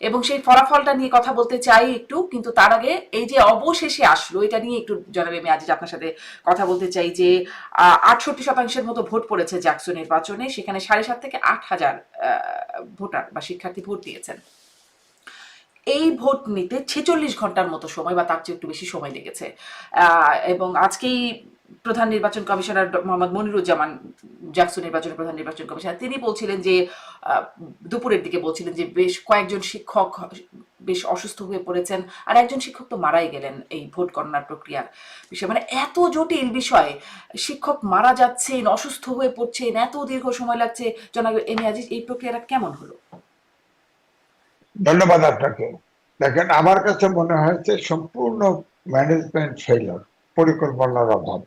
এবং সেই ফলাফলটা নিয়ে কথা বলতে চাই একটু, কিন্তু তার আগে এই যে অবশেষে আসলো এটা নিয়ে একটু জনাব আমি আজ আপনার সাথে কথা বলতে চাই যে 68% মতো ভোট পড়েছে জ্যাকসন নির্বাচনে, সেখানে 7,500 থেকে 8,000 ভোটার বা শিক্ষার্থী ভোট দিয়েছেন। এই ভোট নিতে 46 ঘন্টার মতো সময় বা তার চেয়ে একটু বেশি সময় লেগেছে। এবং আজকেই প্রধান নির্বাচন কমিশনার মোহাম্মদ মনিরুজ্জামান, জ্যাকসন নির্বাচনের প্রধান নির্বাচন কমিশনার, তিনি বলছিলেন যে দুপুরের দিকে বলছিলেন যে বেশ কয়েকজন শিক্ষক বেশ অসুস্থ হয়ে পড়েছেন, আর একজন শিক্ষক তো মারাই গেলেন এই ভোট গণনার প্রক্রিয়ার বিষয়। মানে এত জটিল বিষয়, শিক্ষক মারা যাচ্ছেন, অসুস্থ হয়ে পড়ছেন, এত দীর্ঘ সময় লাগছে। জনাব এম এ আজিজ, এই প্রক্রিয়াটা কেমন হলো? ধন্যবাদ আপনাকে। দেখেন, আমার কাছে মনে হয়েছে সম্পূর্ণ ম্যানেজমেন্ট ফেইলিওর, পরিকল্পনার অভাব।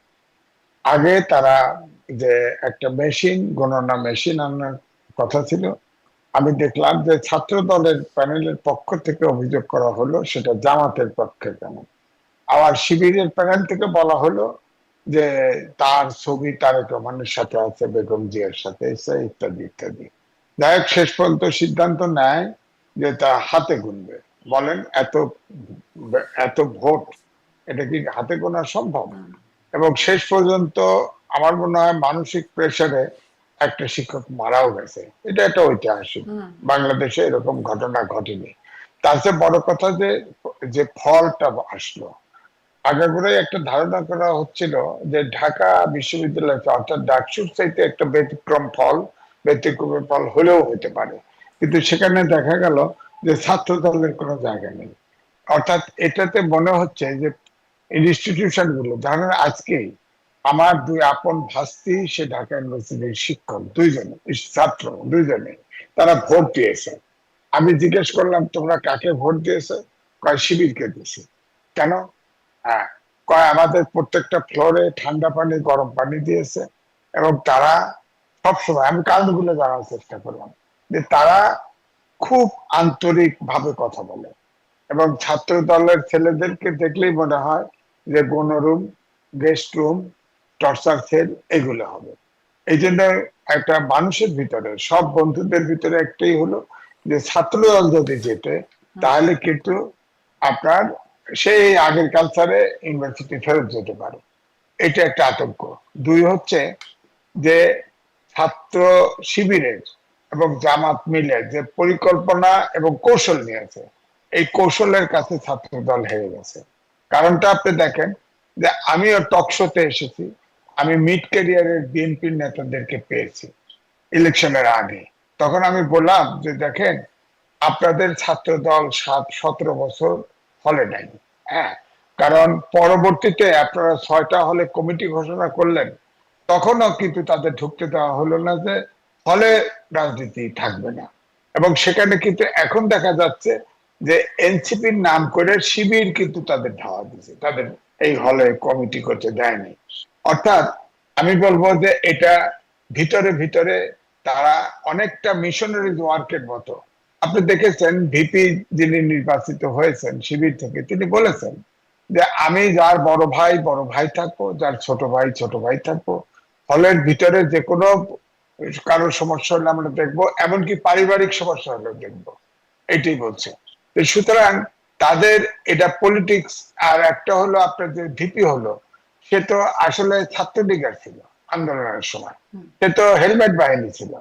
আগে তারা যে একটা মেশিন, গণনা মেশিন আনার কথা ছিল, আমি দেখলাম যে ছাত্র দলের প্যানেলের পক্ষ থেকে অভিযোগ করা হলো সেটা জামাতের পক্ষে কেন। আবার শিবিরের প্যানেল থেকে বলা হলো যে তার ছবি তারেক রহমানের সাথে আছে, বেগম জিয়ার সাথে আছে, ইত্যাদি ইত্যাদি। যাই হোক, শেষ পর্যন্ত সিদ্ধান্ত নেয় যে তা হাতে গুনবে। বলেন, এত এত ভোট, এটা কি হাতে গোনা সম্ভব? এবং শেষ পর্যন্ত আমার মনে হয় মানসিক প্রেসারে একটা শিক্ষক মারাও গেছে। এটা একটা ঐতিহাসিক, বাংলাদেশে এরকম ঘটনা ঘটেনি। তার চেয়ে বড় কথা যে যে ফলটা আসলো, আগাগোড়াই একটা ধারণা করা হচ্ছিল যে ঢাকা বিশ্ববিদ্যালয় অর্থাৎ ডাকসুর চাইতে একটা ব্যতিক্রম ফল, ব্যতিক্রমী ফল হলেও হতে পারে। কিন্তু সেখানে দেখা গেল যে ছাত্র দলের কোনো জায়গা নেই। অর্থাৎ এটাতে মনে হচ্ছে যে ইনস্টিটিউশন গুলো, ধরেন আজকেই আমার দুই আপন ভাস্তি, সে ঢাকা ইউনিভার্সিটির শিক্ষক, দুইজনে ছাত্র, দুইজনে তারা ভোট দিয়েছে। আমি জিজ্ঞেস করলাম, তোমরা কাকে ভোট দিয়েছে? কয় শিবিরকে দিয়েছি। কেন? হ্যাঁ, কয় আমাদের প্রত্যেকটা ফ্লোরে ঠান্ডা পানি গরম পানি দিয়েছে। এবং তারা সবসময়, আমি কারণগুলো জানার চেষ্টা করলাম, যে তারা খুব আন্তরিক ভাবে কথা বলে। এবং ছাত্র দলের ছেলেদেরকে দেখলেই মনে হয় যে গণরুম, গেস্ট রুম, টর্চার সেল এগুলো হবে। এই জন্য একটা মানুষের ভিতরে, সব বন্ধুদের ভিতরে একটাই হলো যে ছাত্র দল যদি যেতে, তাহলে কিন্তু আপনার সেই আগের কালচারে ইউনিভার্সিটি ফেরত যেতে পারে। এটা একটা আতঙ্ক। দুই হচ্ছে যে ছাত্র শিবিরের এবং জামাত মিলে যে পরিকল্পনা এবং কৌশল নিয়েছে, এই কৌশলের কাছে ছাত্র দল হেরে গেছে। কারণটা আপনি দেখেন যে আমিও টকশোতে এসেছি, আমি মিড ক্যারিয়ারের বিএনপির নেতাদেরকে পেয়েছি ইলেকশনের আগে। তখন আমি বললাম যে দেখেন, আপনাদের ছাত্র দল 17 বছর হলে নাই। হ্যাঁ, কারণ পরবর্তীতে আপনারা 6টা হলে কমিটি ঘোষণা করলেন, তখনও কিন্তু তাদের ঢুকতে দেওয়া হলো না যে হলে রাজনীতি থাকবে না। এবং সেখানে কিন্তু এখন দেখা যাচ্ছে যে এনসিপির নাম করে শিবির কিন্তু তাদের ধাওয়া দিচ্ছে, তাদের এই হলে কমিটি করতে দেয়নি। অর্থাৎ আমি বলবো যে এটা ভিতরে ভিতরে তারা অনেকটা মিশনারি ওয়ার্কের মতো। আপনি দেখেছেন ভিপি যিনি নির্বাচিত হয়েছেন শিবির থেকে, তিনি বলেছেন যে আমি যার বড় ভাই বড় ভাই থাকবো, যার ছোট ভাই ছোট ভাই থাকবো, হলের ভিতরে যে কোনো কারোর সমস্যা হলে আমরা দেখবো, এমনকি পারিবারিক সমস্যা হলেও দেখবো, এটাই বলছে। তো সুতরাং তাদের এটা পলিটিক্স। আর একটা হলো আপনার যে ভিপি হলো, সে তো আসলে ছাত্রলীগের ছিল আন্দোলনের সময়, সে তো হেলমেট বাহিনী ছিল।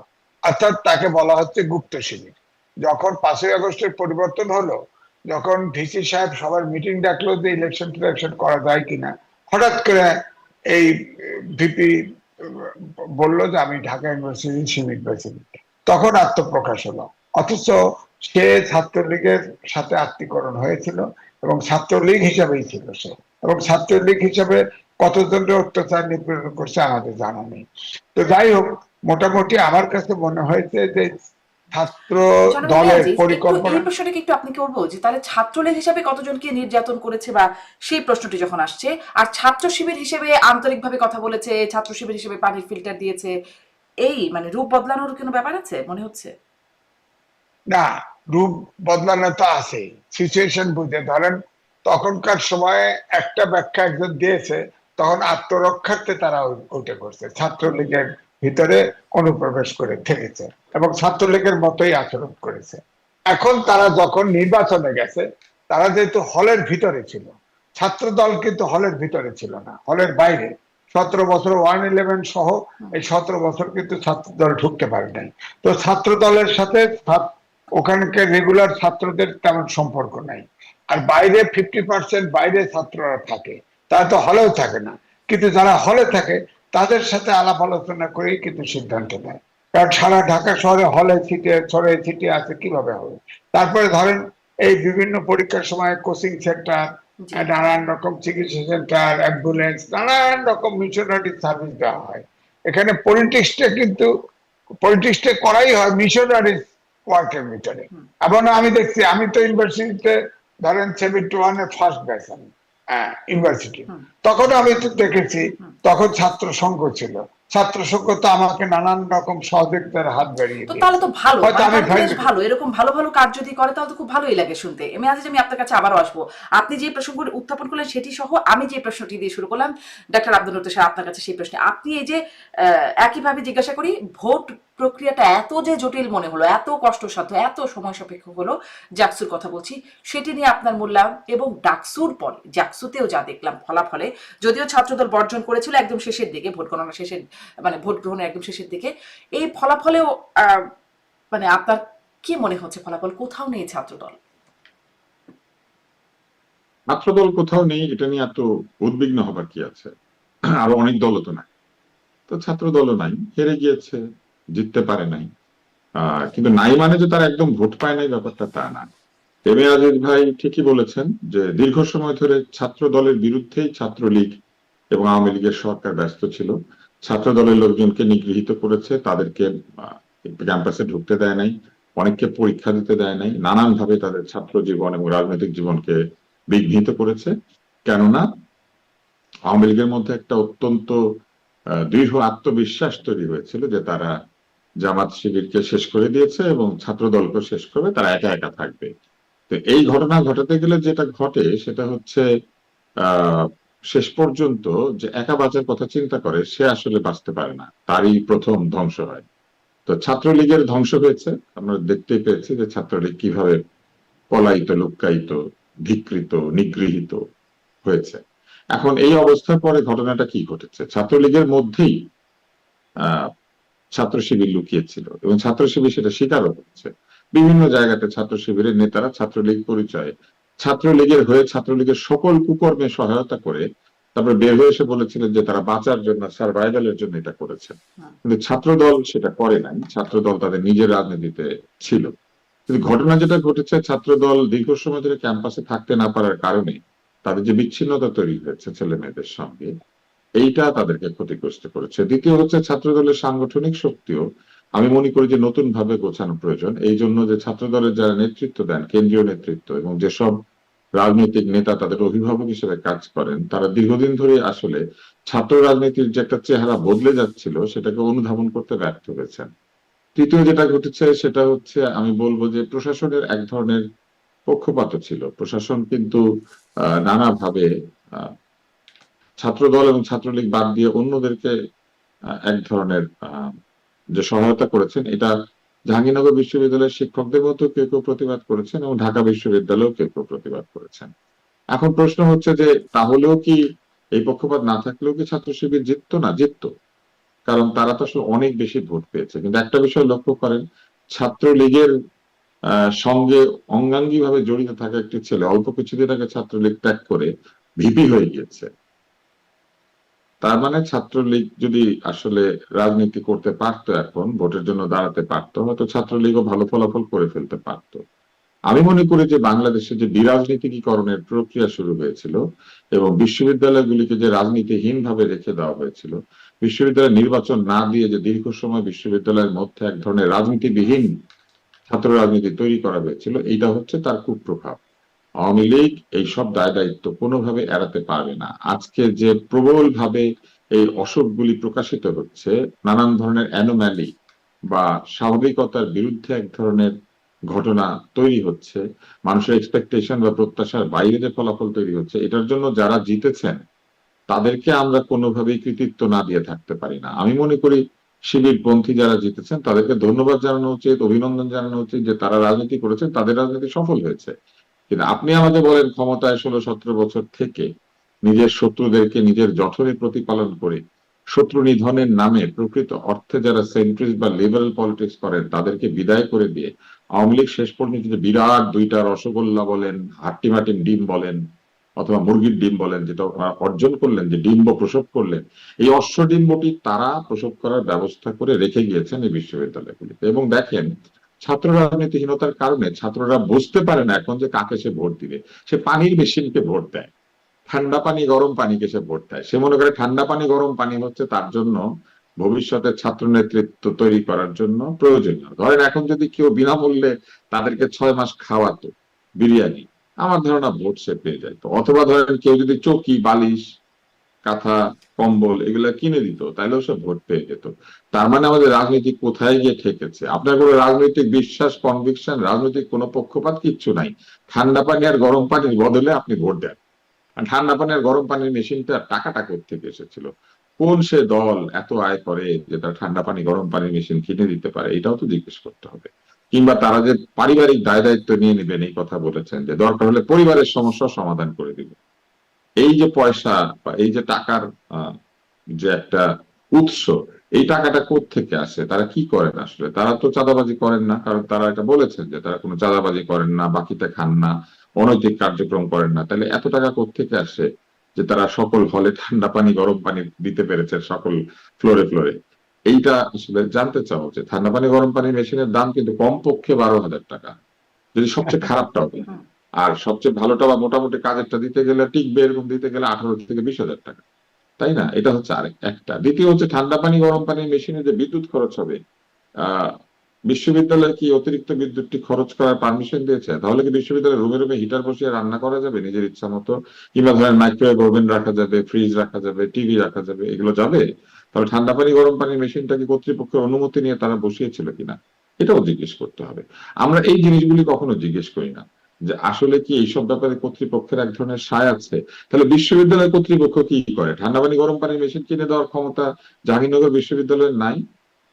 অর্থাৎ তাকে বলা হচ্ছে গুপ্ত শিবির। যখন 5ই আগস্টের পরিবর্তন হলো, যখন ভিসি সাহেব সবার মিটিং ডাকলো যে ইলেকশন টিলেকশন করা যায় কিনা, হঠাৎ করে এই ভিপি বললো যে আমি ঢাকা ইউনিভার্সিটির শিবির প্রেসিডেন্ট। তখন আত্মপ্রকাশ হলো। অথচ সে ছাত্রলীগের সাথে আত্মীকরণ হয়েছিল এবং ছাত্রলীগ হিসাবেই ছিল সে। এবং ছাত্রলীগ হিসাবে কতজনের অত্যাচার নিপীড়ন করছে আমাদের জানা নেই। তো যাই হোক, মোটামুটি আমার কাছে মনে হয়েছে যে ছাত্র জনাব এম এ দলের আজিজ, একটু এই পরিকল্পনা। প্রশ্নটাকে একটু আপনি করবো যে তাহলে ছাত্রলীগ হিসাবে কতজনকে নির্যাতন করেছে, বা সেই প্রশ্নটি যখন আসছে, আর ছাত্র শিবির হিসেবে আন্তরিকভাবে কথা বলেছে, ছাত্র শিবির হিসেবে পানির ফিল্টার দিয়েছে, এই মানে রূপ বদলানোর কোনো ব্যাপার আছে মনে হচ্ছে? না, রূপ বদলানো তো আছে, সিচুয়েশন বুঝে। ধরেন তখনকার সময়ে একটা ব্যাখ্যা একজন দিয়েছে, তখন আত্মরক্ষার্থে তারা ওইটা করছে, ছাত্রলীগের ভিতরে অনুপ্রবেশ করে থেকেছে এবং ছাত্রলীগের মতোই আচরণ করেছে। এখন তারা যখন নির্বাচনে গেছে, তারা যেহেতু হলের ভিতরে ছিল, ছাত্র দল কিন্তু হলের ভিতরে ছিল না, হলের বাইরে। 17 বছর 111 সহ এই 17 বছর কিন্তু ছাত্র দল ঢুকতে পারে নাই। তো ছাত্র দলের সাথে ওখানকার রেগুলার ছাত্রদের তেমন সম্পর্ক নাই। আর বাইরে 50% বাইরে ছাত্ররা থাকে, তারা তো হলেও থাকে না। কিন্তু যারা হলে থাকে তাদের সাথে আলাপ আলোচনা করেই কিন্তু সিদ্ধান্ত নেয়। কারণ সারা ঢাকা শহরে হলে ছিটে ছড়ে ছিটিয়ে আছে, কিভাবে হবে? তারপরে ধরেন এই বিভিন্ন পরীক্ষার সময় কোচিং সেন্টার, জি নানান রকম চিকিৎসা সেন্টার, অ্যাম্বুলেন্স, নানান রকম মিশনারি সার্ভিস দেওয়া হয়। এখানে পলিটিক্সটা করাই হয় মিশনারি ওয়ার্কের ভিতরে। হুম এবং আমি দেখছি, আমি তো ইউনিভার্সিটিতে ধরেন 71-এ ফার্স্ট ব্যাচ, আমি ইউনিভার্সিটি, হুম তখন আমি তো দেখেছি, হুম। তখন ছাত্র সংঘ ছিল। ছাত্র সংঘ তো আমাকে নানান রকম সহযোগিতার হাত বাড়িয়ে তো তাহলে দিয়েছে। তো ভালো, হয়তো মানে আমি তাহলে তো বেশ ফাইল ভালো, এরকম ভালো ভালো কাজ যদি করে তাহলে তো খুব ভালোই লাগে শুনতে। আমি আজ আমি আপনার কাছে আবারও আসবো, আপনি যে প্রসঙ্গটি উত্থাপন করলেন সেটি সহ আমি যে প্রশ্নটি দিয়ে শুরু করলাম, ডাক্তার আব্দুল লতিফ সাহেব আপনার কাছে সেই প্রশ্নে আপনি এই যে একইভাবে জিজ্ঞাসা করি, ভোট প্রক্রিয়াটা এত যে জটিল মনে হলো, এত কষ্টসাধ্য, এত সময় সাপেক্ষ হলো, জাকসুর কথা বলছি, সেটি নিয়ে আপনার মূল্যায়ন, এবং ডাকসুর পরে জাকসুতেও যা দেখলাম ফলাফলে, যদিও ছাত্রদল বর্জন করেছিল একদম শেষের দিকে, ভোট গণনা শেষের, মানে ভোট গ্রহণের একদম শেষের দিকে, এই ফলাফলেও মানে আপনার কি মনে হচ্ছে, ফলাফল কোথাও নেই ছাত্রদল? ছাত্রদল কোথাও নেই এটা নিয়ে এত উদ্বিগ্ন হবার কি আছে? আরো অনেক দলও তো নাই। তো ছাত্র দলও নাই, হেরে গিয়েছে, জিততে পারে নাই। কিন্তু নাই মানে যে তারা একদম ভোট পায় নাই, ব্যাপারটা তা না। এম এ আজিজ ভাই ঠিকই বলেছেন যে দীর্ঘ সময় ধরে ছাত্র দলের বিরুদ্ধেই ছাত্রলীগ এবং আওয়ামী লীগের সরকার ব্যস্ত ছিল। ছাত্র দলের লোকজনকে নিগৃহীত করেছে, তাদেরকে ক্যাম্পাসে ঢুকতে দেয় নাই, অনেককে পরীক্ষা দিতে দেয় নাই, নানান ভাবে তাদের ছাত্র জীবন এবং রাজনৈতিক জীবনকে বিঘ্নিত করেছে। কেননা আওয়ামী লীগের মধ্যে একটা অত্যন্ত দৃঢ় আত্মবিশ্বাস তৈরি হয়েছিল যে তারা জামাত শিবিরকে শেষ করে দিয়েছে এবং ছাত্র দলকে শেষ করবে, তারা একা একা থাকবে। তো এই ঘটনা ঘটাতে গেলে যেটা ঘটে সেটা হচ্ছে আহ শেষ পর্যন্ত যে একা বাঁচার কথা চিন্তা করে সে আসলে বাঁচতে পারে না, তারই প্রথম ধ্বংস হয়। তো ছাত্রলীগের ধ্বংস হয়েছে, আমরা দেখতেই পেয়েছি যে ছাত্রলীগ কিভাবে পলায়িত, লুক্কায়িত, ধিকৃত, নিগৃহীত হয়েছে। এখন এই অবস্থার পরে ঘটনাটা কি ঘটেছে? ছাত্রলীগের মধ্যেই আহ ছাত্র শিবির লুকিয়েছিল এবং ছাত্র শিবির সেটা স্বীকারও করছে। বিভিন্ন জায়গাতে ছাত্র শিবিরের নেতারা ছাত্রলীগ পরিচয়ে ছাত্রলীগের হয়ে ছাত্রলীগের সকল কুকর্মে সহায়তা করে তারপরে বের হয়ে এসে বলেছিলেন যে তারা বাঁচার জন্য, সার্ভাইভালের জন্য এটা করেছেন। কিন্তু ছাত্রদল সেটা করে নাই, ছাত্রদল তাদের নিজের রাজনীতিতে ছিল। কিন্তু ঘটনা যেটা ঘটেছে, ছাত্রদল দীর্ঘ সময় ধরে ক্যাম্পাসে থাকতে না পারার কারণে তাদের যে বিচ্ছিন্নতা তৈরি হয়েছে ছেলে মেয়েদের সঙ্গে, এইটা তাদেরকে ক্ষতিগ্রস্ত করেছে। দ্বিতীয় হচ্ছে ছাত্রদলের সাংগঠনিক শক্তিও আমি মনে করি যে নতুন ভাবে গোছানো প্রয়োজন। এই জন্য যে ছাত্রদলের যারা নেতৃত্ব দেন, কেন্দ্রীয় নেতৃত্ব এবং যেসব রাজনৈতিক নেতা তাদের অভিভাবক হিসেবে কাজ করেন, তারা দীর্ঘদিন ধরে আসলে ছাত্র রাজনীতির যে একটা চেহারা বদলে যাচ্ছিল সেটাকে অনুধাবন করতে ব্যর্থ হয়েছেন। তৃতীয় যেটা ঘটেছে সেটা হচ্ছে আমি বলবো যে প্রশাসনের এক ধরনের পক্ষপাত ছিল। প্রশাসন কিন্তু নানাভাবে আহ ছাত্রদল এবং ছাত্রলীগ বাদ দিয়ে অন্যদেরকে এক ধরনের যে সহায়তা করেছেন, এটা জাহাঙ্গীরনগর বিশ্ববিদ্যালয়ের শিক্ষকদের মধ্যে কেউ কেউ প্রতিবাদ করেছেন এবং ঢাকা বিশ্ববিদ্যালয়েও কেউ কেউ প্রতিবাদ করেছেন। এখন প্রশ্ন হচ্ছে যে তাহলেও কি এই পক্ষপাত না থাকলেও কি ছাত্র শিবির জিততো না? জিততো, কারণ তারা তো আসলে অনেক বেশি ভোট পেয়েছে। কিন্তু একটা বিষয় লক্ষ্য করেন, ছাত্রলীগের সঙ্গে অঙ্গাঙ্গী ভাবে জড়িত থাকা একটি ছেলে অল্প কিছুদিন আগে ছাত্রলীগ ত্যাগ করে ভিপি হয়ে গিয়েছে। তার মানে ছাত্রলীগ যদি আসলে রাজনীতি করতে পারতো, এখন ভোটের জন্য দাঁড়াতে পারতো, হয়তো ছাত্রলীগও ভালো ফলাফল করে ফেলতে পারতো। আমি মনে করি যে বাংলাদেশে যে বিরাজনীতিকরণের প্রক্রিয়া শুরু হয়েছিল এবং বিশ্ববিদ্যালয়গুলিকে যে রাজনীতিহীন ভাবে রেখে দেওয়া হয়েছিল, বিশ্ববিদ্যালয় নির্বাচন না দিয়ে যে দীর্ঘ সময় বিশ্ববিদ্যালয়ের মধ্যে এক ধরনের রাজনীতিবিহীন ছাত্র রাজনীতি তৈরি করা হয়েছিল, এইটা হচ্ছে তার কুপ্রভাব। আওয়ামী লীগ এইসব দায় দায়িত্ব কোনোভাবে এড়াতে পারবে না। আজকে যে প্রবল ভাবে এই অসুখগুলি প্রকাশিত হচ্ছে, নানান ধরনের অ্যানোম্যালি বা স্বাভাবিকতার বিরুদ্ধে এক ধরনের ঘটনা তৈরি হচ্ছে, মানুষের এক্সপেকটেশন বা প্রত্যাশার বাইরে যে ফলাফল তৈরি হচ্ছে, এটার জন্য যারা জিতেছেন তাদেরকে আমরা কোনোভাবেই কৃতিত্ব না দিয়ে থাকতে পারি না। আমি মনে করি শিবিরপন্থী যারা জিতেছেন তাদেরকে ধন্যবাদ জানানো উচিত, অভিনন্দন জানানো উচিত যে তারা রাজনীতি করেছেন, তাদের রাজনীতি সফল হয়েছে। কিন্তু আপনি আমাকে বলেন ক্ষমতায় 16-17 বছর থেকে নিজের শত্রুদেরকে নিজের জঠরে প্রতিপালন করে শত্রু নিধনের নামে প্রকৃত অর্থে যারা সেন্ট্রিস্ট বা লিবারেল পলিটিক্স করেন তাদেরকে বিদায় করে দিয়ে আওয়ামী লীগ শেষ পর্যন্ত যে বিরাট দুইটা রসগোল্লা বলেন, হাট্টিমাটিম ডিম বলেন অথবা মুরগির ডিম বলেন, যেটা অর্জন করলেন, যে ডিম্ব প্রসব করলেন, এই অশ্বডিম্বটি তারা প্রসব করার ব্যবস্থা করে রেখে গিয়েছেন এই বিশ্ববিদ্যালয়গুলিতে। এবং দেখেন, ছাত্র রাজনীতিহীনতার কারণে ছাত্ররা বুঝতে পারে না এখন যে কাকে সে ভোট দিবে। সে পানির মেশিনকে ভোট দেয়, ঠান্ডা পানি গরম পানিকে সে ভোট দেয়। সে মনে করে ঠান্ডা পানি গরম পানি হচ্ছে তার জন্য ভবিষ্যতে ছাত্র নেতৃত্ব তৈরি করার জন্য প্রয়োজনীয়। ধরেন এখন যদি কেউ বিনামূল্যে তাদেরকে 6 মাস খাওয়াতো বিরিয়ানি, আমার ধারণা ভোট সে পেয়ে যেত। অথবা ধরেন কেউ যদি চৌকি, বালিশ, কাঁথা, কম্বল এগুলা কিনে দিত, তাহলেও সে ভোট পেয়ে যেত। তার মানে আমাদের রাজনীতি কোথায় গিয়ে ঠেকেছে? আপনার কোনো রাজনৈতিক বিশ্বাস, কনভিকশন, রাজনৈতিক কোনো পক্ষপাত কিচ্ছু নাই। ঠান্ডা পানি আর গরম পানির বদলে আপনি ভোট দেন। ঠান্ডা পানি আর গরম পানির মেশিনটা টাকাটা কোত্থেকে এসেছিল? কোন সে দল এত আয় করে যে তার ঠান্ডা পানি গরম পানির মেশিন কিনে দিতে পারে? এটাও তো জিজ্ঞেস করতে হবে। কিংবা তারা যে পারিবারিক দায় দায়িত্ব নিয়ে নেবেন এই কথা বলেছেন, যে দরকার হলে পরিবারের সমস্যা সমাধান করে দিবে। এই যে পয়সা বা এই যে টাকার যে একটা উৎস, এই টাকাটা কোত্থেকে আসে? তারা কি করেন আসলে? তারা তো চাঁদাবাজি করেন না, কারণ তারা এটা বলেছেন যে তারা কোনো চাঁদাবাজি করেন না, বাকিতে খান না, অনৈতিক কার্যক্রম করেন না। তাহলে এত টাকা কোত্থেকে আসে যে তারা সকল হলে ঠান্ডা পানি গরম পানি দিতে পেরেছে, সকল ফ্লোরে ফ্লোরে? এইটা আসলে জানতে চাওয়া উচিত। ঠান্ডা পানি গরম পানির মেশিনের দাম কিন্তু কমপক্ষে 12,000 টাকা, যদি সবচেয়ে খারাপটাও দিই। আর সবচেয়ে ভালোটা বা মোটামুটি কাজেরটা দিতে গেলে, টিকবে এরকম দিতে গেলে 18 থেকে 20 হাজার টাকা, তাই না? এটা হচ্ছে আরেক একটা। দ্বিতীয় হচ্ছে ঠান্ডা পানি গরম পানির মেশিনে যে বিদ্যুৎ খরচ হবে, আহ বিশ্ববিদ্যালয় কি অতিরিক্ত বিদ্যুৎটি খরচ করার পারমিশন দিয়েছে? তাহলে কি বিশ্ববিদ্যালয়ের রুমে রুমে হিটার বসিয়ে রান্না করা যাবে নিজের ইচ্ছা মতো? কিংবা ধরেন মাইক্রোওয়েভ ওভেন রাখা যাবে, ফ্রিজ রাখা যাবে, টিভি রাখা যাবে, এগুলো যাবে? তাহলে ঠান্ডা পানি গরম পানির মেশিনটা কি কর্তৃপক্ষের অনুমতি নিয়ে তারা বসিয়েছিল কিনা, এটাও জিজ্ঞেস করতে হবে। আমরা এই জিনিসগুলি কখনো জিজ্ঞেস করি না, যে আসলে কি এইসব ব্যাপারে কর্তৃপক্ষের এক ধরনের সায় আছে? তাহলে বিশ্ববিদ্যালয় কর্তৃপক্ষ কি করে? ঠান্ডা পানি গরম পানির মেশিন কিনে দেওয়ার ক্ষমতা জাহাঙ্গীরনগর বিশ্ববিদ্যালয়ের নাই?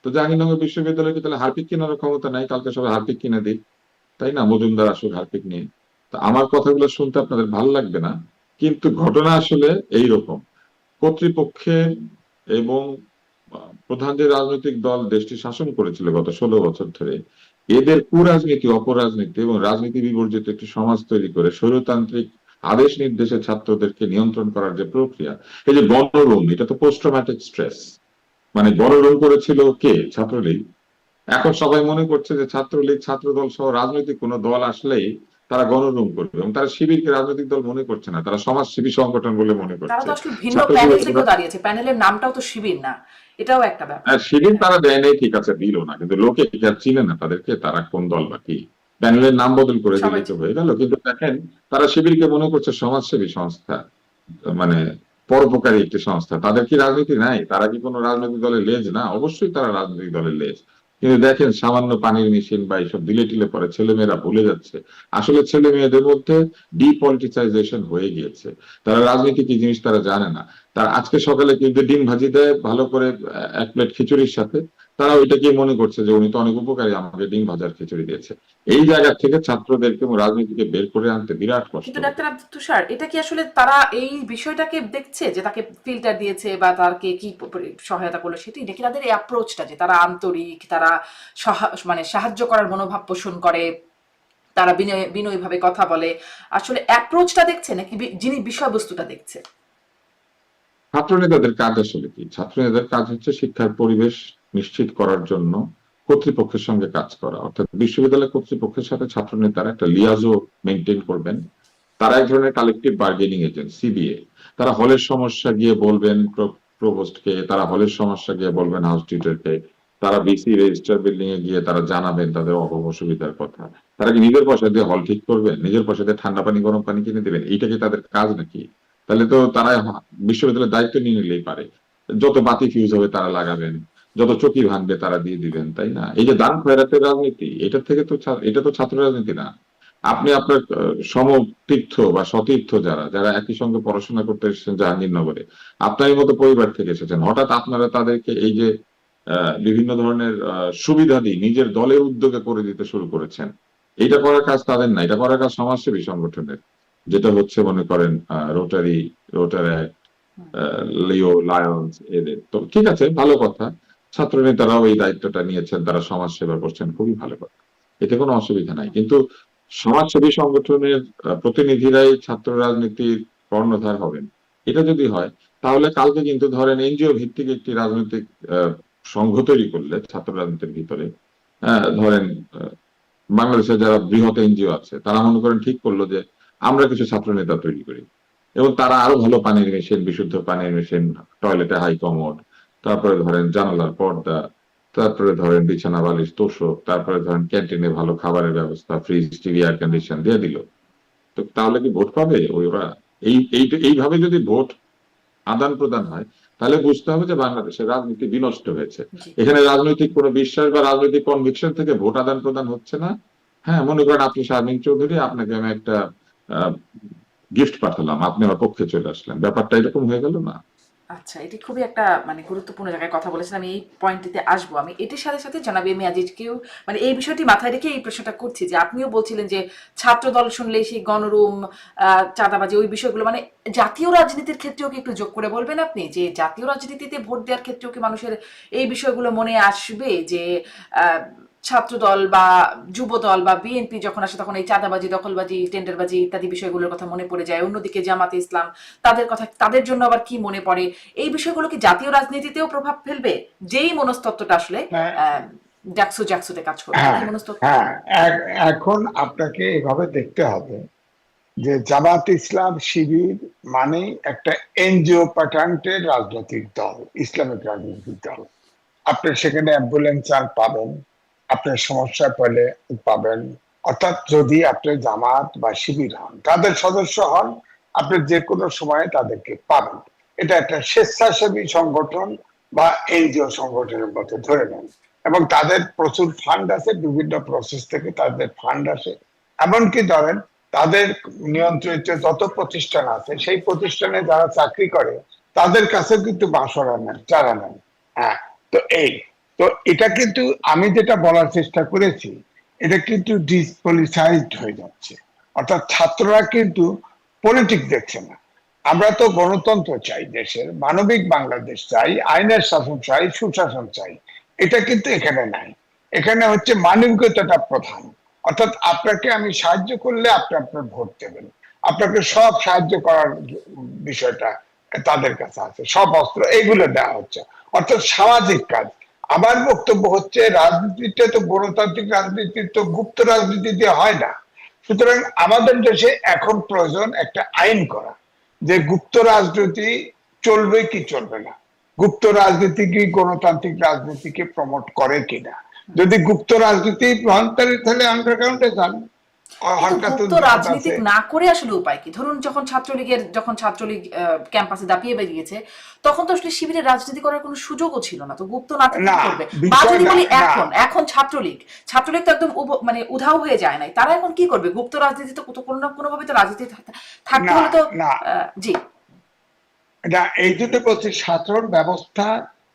তো জাহাঙ্গীরনগর বিশ্ববিদ্যালয় কি তাহলে হারপিক কেনার ক্ষমতা নাই? কালকে সবাই হারপিক কিনে দিক, তাই না? মজুমদার আসুক হারপিক নিয়ে। তো আমার কথাগুলো শুনতে আপনাদের ভালো লাগবে না, কিন্তু ঘটনা আসলে এইরকম। কর্তৃপক্ষের এবং প্রধান যে রাজনৈতিক দল দেশটি শাসন করেছিল গত 16 বছর ধরে, এদের কুরাজনীতি, অপরাজনীতি এবং রাজনীতি বিবর্জিত একটি সমাজ তৈরি করে স্বৈরতান্ত্রিক আদেশ নির্দেশে ছাত্রদেরকে নিয়ন্ত্রণ করার যে প্রক্রিয়া, এই যে গণরুম, এটা তো পোস্ট ট্রমাটিক স্ট্রেস। মানে গণরুম করেছিল কে? ছাত্রলীগ। এখন সবাই মনে করছে যে ছাত্রলীগ, ছাত্রদল সহ রাজনৈতিক কোন দল আসলেই তারা গণরুম করবে, এবং তারা শিবিরকে রাজনৈতিক দল মনে করছে না, তারা সমাজসেবী সংগঠন বলে মনে তারা করছে। তো আসলে ভিন্ন ছাত্র প্যানেল শিবির, থেকেও দাঁড়িয়েছে, প্যানেলের নামটাও তো শিবির না, এটাও একটা ব্যাপার। শিবির তারা দেয় নাই, ঠিক আছে, দিল না, কিন্তু লোকে কি আর চিনে না তাদেরকে? তারা কোন দল বা কি? প্যানেলের নাম বদল করে সবাই দিলেই তো হয়ে গেল। কিন্তু দেখেন, তারা শিবিরকে মনে করছে সমাজসেবী সংস্থা, মানে পরোপকারী একটি সংস্থা। তাদের কি রাজনীতি নাই? তারা কি কোনো রাজনৈতিক দলের লেজ না? অবশ্যই তারা রাজনৈতিক দলের লেজ। কিন্তু দেখেন, সামান্য পানির মেশিন বা এইসব দিলে টিলে পরে ছেলেমেয়েরা ভুলে যাচ্ছে আসলে ছেলে মেয়েদের মধ্যে ডিপলিটিসাইজেশন হয়ে গিয়েছে। তারা রাজনীতি কি জিনিস তারা জানে না। তার আজকে সকালে কিন্তু ডিম ভাজি দেয় ভালো করে 1 প্লেট খিচুড়ির সাথে, তারা ওইটাকে মনে করছে যে উনি তো অনেক উপকারী, আমাকে ডিম ভাজার খিচুড়ি দিয়েছে। এই জায়গা থেকে ছাত্রদেরকে এবং রাজনীতিকে বের করে আনতে বিরাট কষ্ট কিন্তু হবে। ডাক্তার তুষার, এটা কি আসলে তারা এই বিষয়টাকে দেখছে যে তাকে ফিল্টার দিয়েছে বা তাকে কি সহায়তা করলো সেটাই, নাকি তাদের এই অ্যাপ্রোচটা যে তারা আন্তরিক, তারা মানে সাহায্য করার মনোভাব পোষণ করে, তারা বিনয়ী ভাবে কথা বলে, আসলে অ্যাপ্রোচটা দেখছে নাকি যিনি বিষয়বস্তুটা দেখছে? ছাত্র নেতাদের কাজ আসলে কি? ছাত্র নেতাদের কাজ হচ্ছে শিক্ষার পরিবেশ নিশ্চিত করার জন্য কর্তৃপক্ষের সঙ্গে কাজ করা। অর্থাৎ বিশ্ববিদ্যালয় কর্তৃপক্ষের সাথে ছাত্র নেতারা একটা লিয়াজো মেনটেন করবেন। তারা এক ধরনের কালেকটিভ বার্গেনিং এজেন্ট, সিবিএ। তারা হলের সমস্যা গিয়ে বলবেন প্রভোস্টকে, তারা হলের সমস্যা গিয়ে বলবেন হাউস টিচারকে, তারা বিসি রেজিস্টার বিল্ডিং এ গিয়ে তারা জানাবেন তাদের অসুবিধার কথা। তারা কি নিজের পয়সা দিয়ে হল ঠিক করবেন? নিজের পয়সা দিয়ে ঠান্ডা পানি গরম পানি কিনে দেবেন? এইটা কি তাদের কাজ নাকি? তাহলে তো তারা বিশ্ববিদ্যালয়ের দায়িত্ব নিয়ে নিলেই পারে। যত বাতি ফিউজ হবে তারা লাগাবেন, যত চকি ভাঙবে তারা দিয়ে দিবেন, তাই না? এই যে দান খয়রাতের রাজনীতি, এটা থেকে তো এটা তো ছাত্র রাজনীতি না। আপনি আপনার সমতীর্থ বা সতীর্থ যারা যারা একই সঙ্গে পড়াশোনা করতে এসেছেন জাহাঙ্গীরনগরে, আপনারই মতো পরিবার থেকে এসেছেন, হঠাৎ আপনারা তাদেরকে এই যে বিভিন্ন ধরনের সুবিধাদি নিজের দলের উদ্যোগে করে দিতে শুরু করেছেন। এইটা করার কাজ তাদের না, এটা করার কাজ সমাজসেবী সংগঠনের, যেটা হচ্ছে মনে করেন রোটারি, লিও, লায়ন্স, এদের। তো ঠিক আছে, ভালো কথা, ছাত্র নেতারাও এই দায়িত্বটা নিয়েছেন, তারা সমাজ সেবা করছেন, খুবই ভালো কথা, এতে কোনো অসুবিধা নাই। কিন্তু সমাজসেবী সংগঠনের প্রতিনিধিরাই ছাত্র রাজনীতির কর্ণধার হবেন, এটা যদি হয়, তাহলে কালকে কিন্তু ধরেন এনজিও ভিত্তিক একটি রাজনৈতিক সংঘ তৈরি করলে ছাত্র রাজনীতির ভিতরে, ধরেন বাংলাদেশে যারা বৃহৎ এনজিও আছে, তারা মনে করেন ঠিক করলো যে আমরা কিছু ছাত্র নেতা তৈরি করি, এবং তারা আরো ভালো পানির মেশিন, বিশুদ্ধ পানির মেশিন, টয়লেটে হাই কমোড, তারপরে ধরেন জানালার পর্দা, তারপরে ধরেন বিছানা বালিশ তোষক, তারপরে ধরেন ক্যান্টিনে ভালো খাবারের ব্যবস্থা, ফ্রিজ, টিভি, এয়ার কন্ডিশন দিয়ে দিল। তো তাহলে কি ভোট পাবে ওরা? এইভাবে যদি ভোট আদান প্রদান হয়, তাহলে বুঝতে হবে যে বাংলাদেশের রাজনীতি বিনষ্ট হয়েছে। এখানে রাজনৈতিক কোনো বিশ্বাস বা রাজনৈতিক কনভিকশন থেকে ভোট আদান প্রদান হচ্ছে না। হ্যাঁ, মনে করেন আপনি শারমিন চৌধুরী, আপনাকে আমি একটা গিফট পাঠালাম, আপনি আমার পক্ষে চলে আসলেন, ব্যাপারটা এরকম হয়ে গেল না? আচ্ছা, এটি খুবই একটা মানে গুরুত্বপূর্ণ জায়গায় কথা বলেছেন, আমি এই পয়েন্টটিতে আসবো। আমি এটির সাথে সাথে জনাব এম এ আজিজকেও মানে এই বিষয়টি মাথায় রেখে এই প্রশ্নটা করছি যে আপনিও বলছিলেন যে ছাত্র দল শুনলেই সেই গণরুম, চাঁদাবাজি, ওই বিষয়গুলো মানে জাতীয় রাজনীতির ক্ষেত্রেও কি একটু যোগ করে বলবেন আপনি যে জাতীয় রাজনীতিতে ভোট দেওয়ার ক্ষেত্রেও কি মানুষের এই বিষয়গুলো মনে আসবে যে ছাত্র দল বা যুব দল বা বিএনপি যখন আসে তখন এই চাঁদাবাজি, দখলবাজি, টেন্ডারবাজি ইত্যাদি বিষয়গুলোর কথা মনে পড়ে যায়। অন্যদিকে জামাতে ইসলাম, তাদের কথা, তাদের জন্য আবার কি মনে পড়ে? এই বিষয়গুলো কি জাতীয় রাজনীতিতেও প্রভাব ফেলবে? যেই মনস্তত্ত্বটা আসলে জাকসুতে কাজ করবে, হ্যাঁ, এই মনস্তত্ত্ব। হ্যাঁ, এখন আপনাকে এভাবে দেখতে হবে যে জামাত ইসলাম শিবির মানে একটা এনজিও প্যাটার্নের রাজনৈতিক দল, ইসলামিক রাজনৈতিক দল। আপনি সেখানে অ্যাম্বুলেন্স চাল পাবেন, আপনার সমস্যা পেলে পাবেন। অর্থাৎ যদি আপনি জামাত বা শিবির হন, তাদের সদস্য হন, আপনি যে কোনো সময়ে তাদেরকে পাবেন। এটা একটা স্বেচ্ছাসেবী সংগঠন বা এনজিও সংগঠনের মতো ধরে নেন। এবং তাদের প্রচুর ফান্ড আছে, বিভিন্ন প্রসেস থেকে তাদের ফান্ড আসে। এমনকি ধরেন তাদের নিয়ন্ত্রিত যত প্রতিষ্ঠান আছে, সেই প্রতিষ্ঠানে যারা চাকরি করে তাদের কাছে কিন্তু বাসরা নেন, চারা নেন। হ্যাঁ, তো তো এটা কিন্তু আমি যেটা বলার চেষ্টা করেছি, এটা কিন্তু ডিসপলিসাইজড হয়ে যাচ্ছে। অর্থাৎ ছাত্ররা কিন্তু পলিটিক্স দেখছে না। আমরা তো গণতন্ত্র চাই, দেশের মানবিক বাংলাদেশ চাই, আইনের শাসন চাই, সুশাসন চাই। এটা কিন্তু এখানে নাই। এখানে হচ্ছে মানবিকতাটা প্রধান। অর্থাৎ আপনাকে আমি সাহায্য করলে আপনি আপনার ভোট দেবেন, আপনাকে সব সাহায্য করার বিষয়টা তাদের কাছে আছে, সব অস্ত্র এইগুলো দেওয়া হচ্ছে। অর্থাৎ সামাজিক কাজ। আমার বক্তব্য হচ্ছে রাজনীতিটা তো গণতান্ত্রিক রাজনীতি তো গুপ্ত রাজনীতি দিয়ে হয় না। সুতরাং আমাদের দেশে এখন প্রয়োজন একটা আইন করা, যে গুপ্ত রাজনীতি চলবে কি চলবে না, গুপ্ত রাজনীতি কি গণতান্ত্রিক রাজনীতিকে প্রমোট করে কিনা। যদি গুপ্ত রাজনীতি তাহলে আন্ডারগ্রাউন্ডে যান। গুপ্ত রাজনীতি না করে আসলে উপায় কি? ধরুন যখন ছাত্রলীগ ক্যাম্পাসে দাপিয়ে বেরিয়েছে, তখন তো আসলে শিবিরের রাজনীতি করার কোনো সুযোগও ছিল না, তো গুপ্ত না থেকে কি করবে? বা যদি বলি এখন ছাত্রলীগ তো একদম মানে উধাও হয়ে যায় নাই, তারা এখন কি করবে? গুপ্ত রাজনীতি তো কোনো না কোনো ভাবে তো রাজনীতি থাকতে হলে তো জি না, এই জন্য বলছি সাধারণ ব্যবস্থা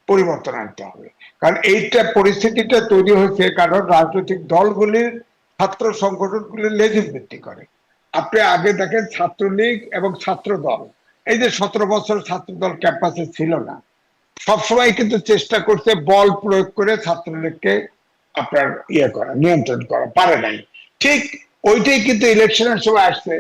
পরিবর্তন আনতে হবে। কারণ এইটা পরিস্থিতিটা তৈরি হয়েছে কারণ রাজনৈতিক দলগুলির ছাত্র সংগঠনগুলির লেজিম ভিত্তি করে। আপনি আগে দেখেন ছাত্রলীগ এবং ছাত্র দল, এই যে 17 বছর ছাত্র দল ক্যাম্পাসে ছিল না, সবসময় কিন্তু চেষ্টা করছে বল প্রয়োগ করে ছাত্রলীগকে আপনার করা, নিয়ন্ত্রণ করা, পারে নাই। ঠিক ওইটাই কিন্তু ইলেকশনের সময় আসছে,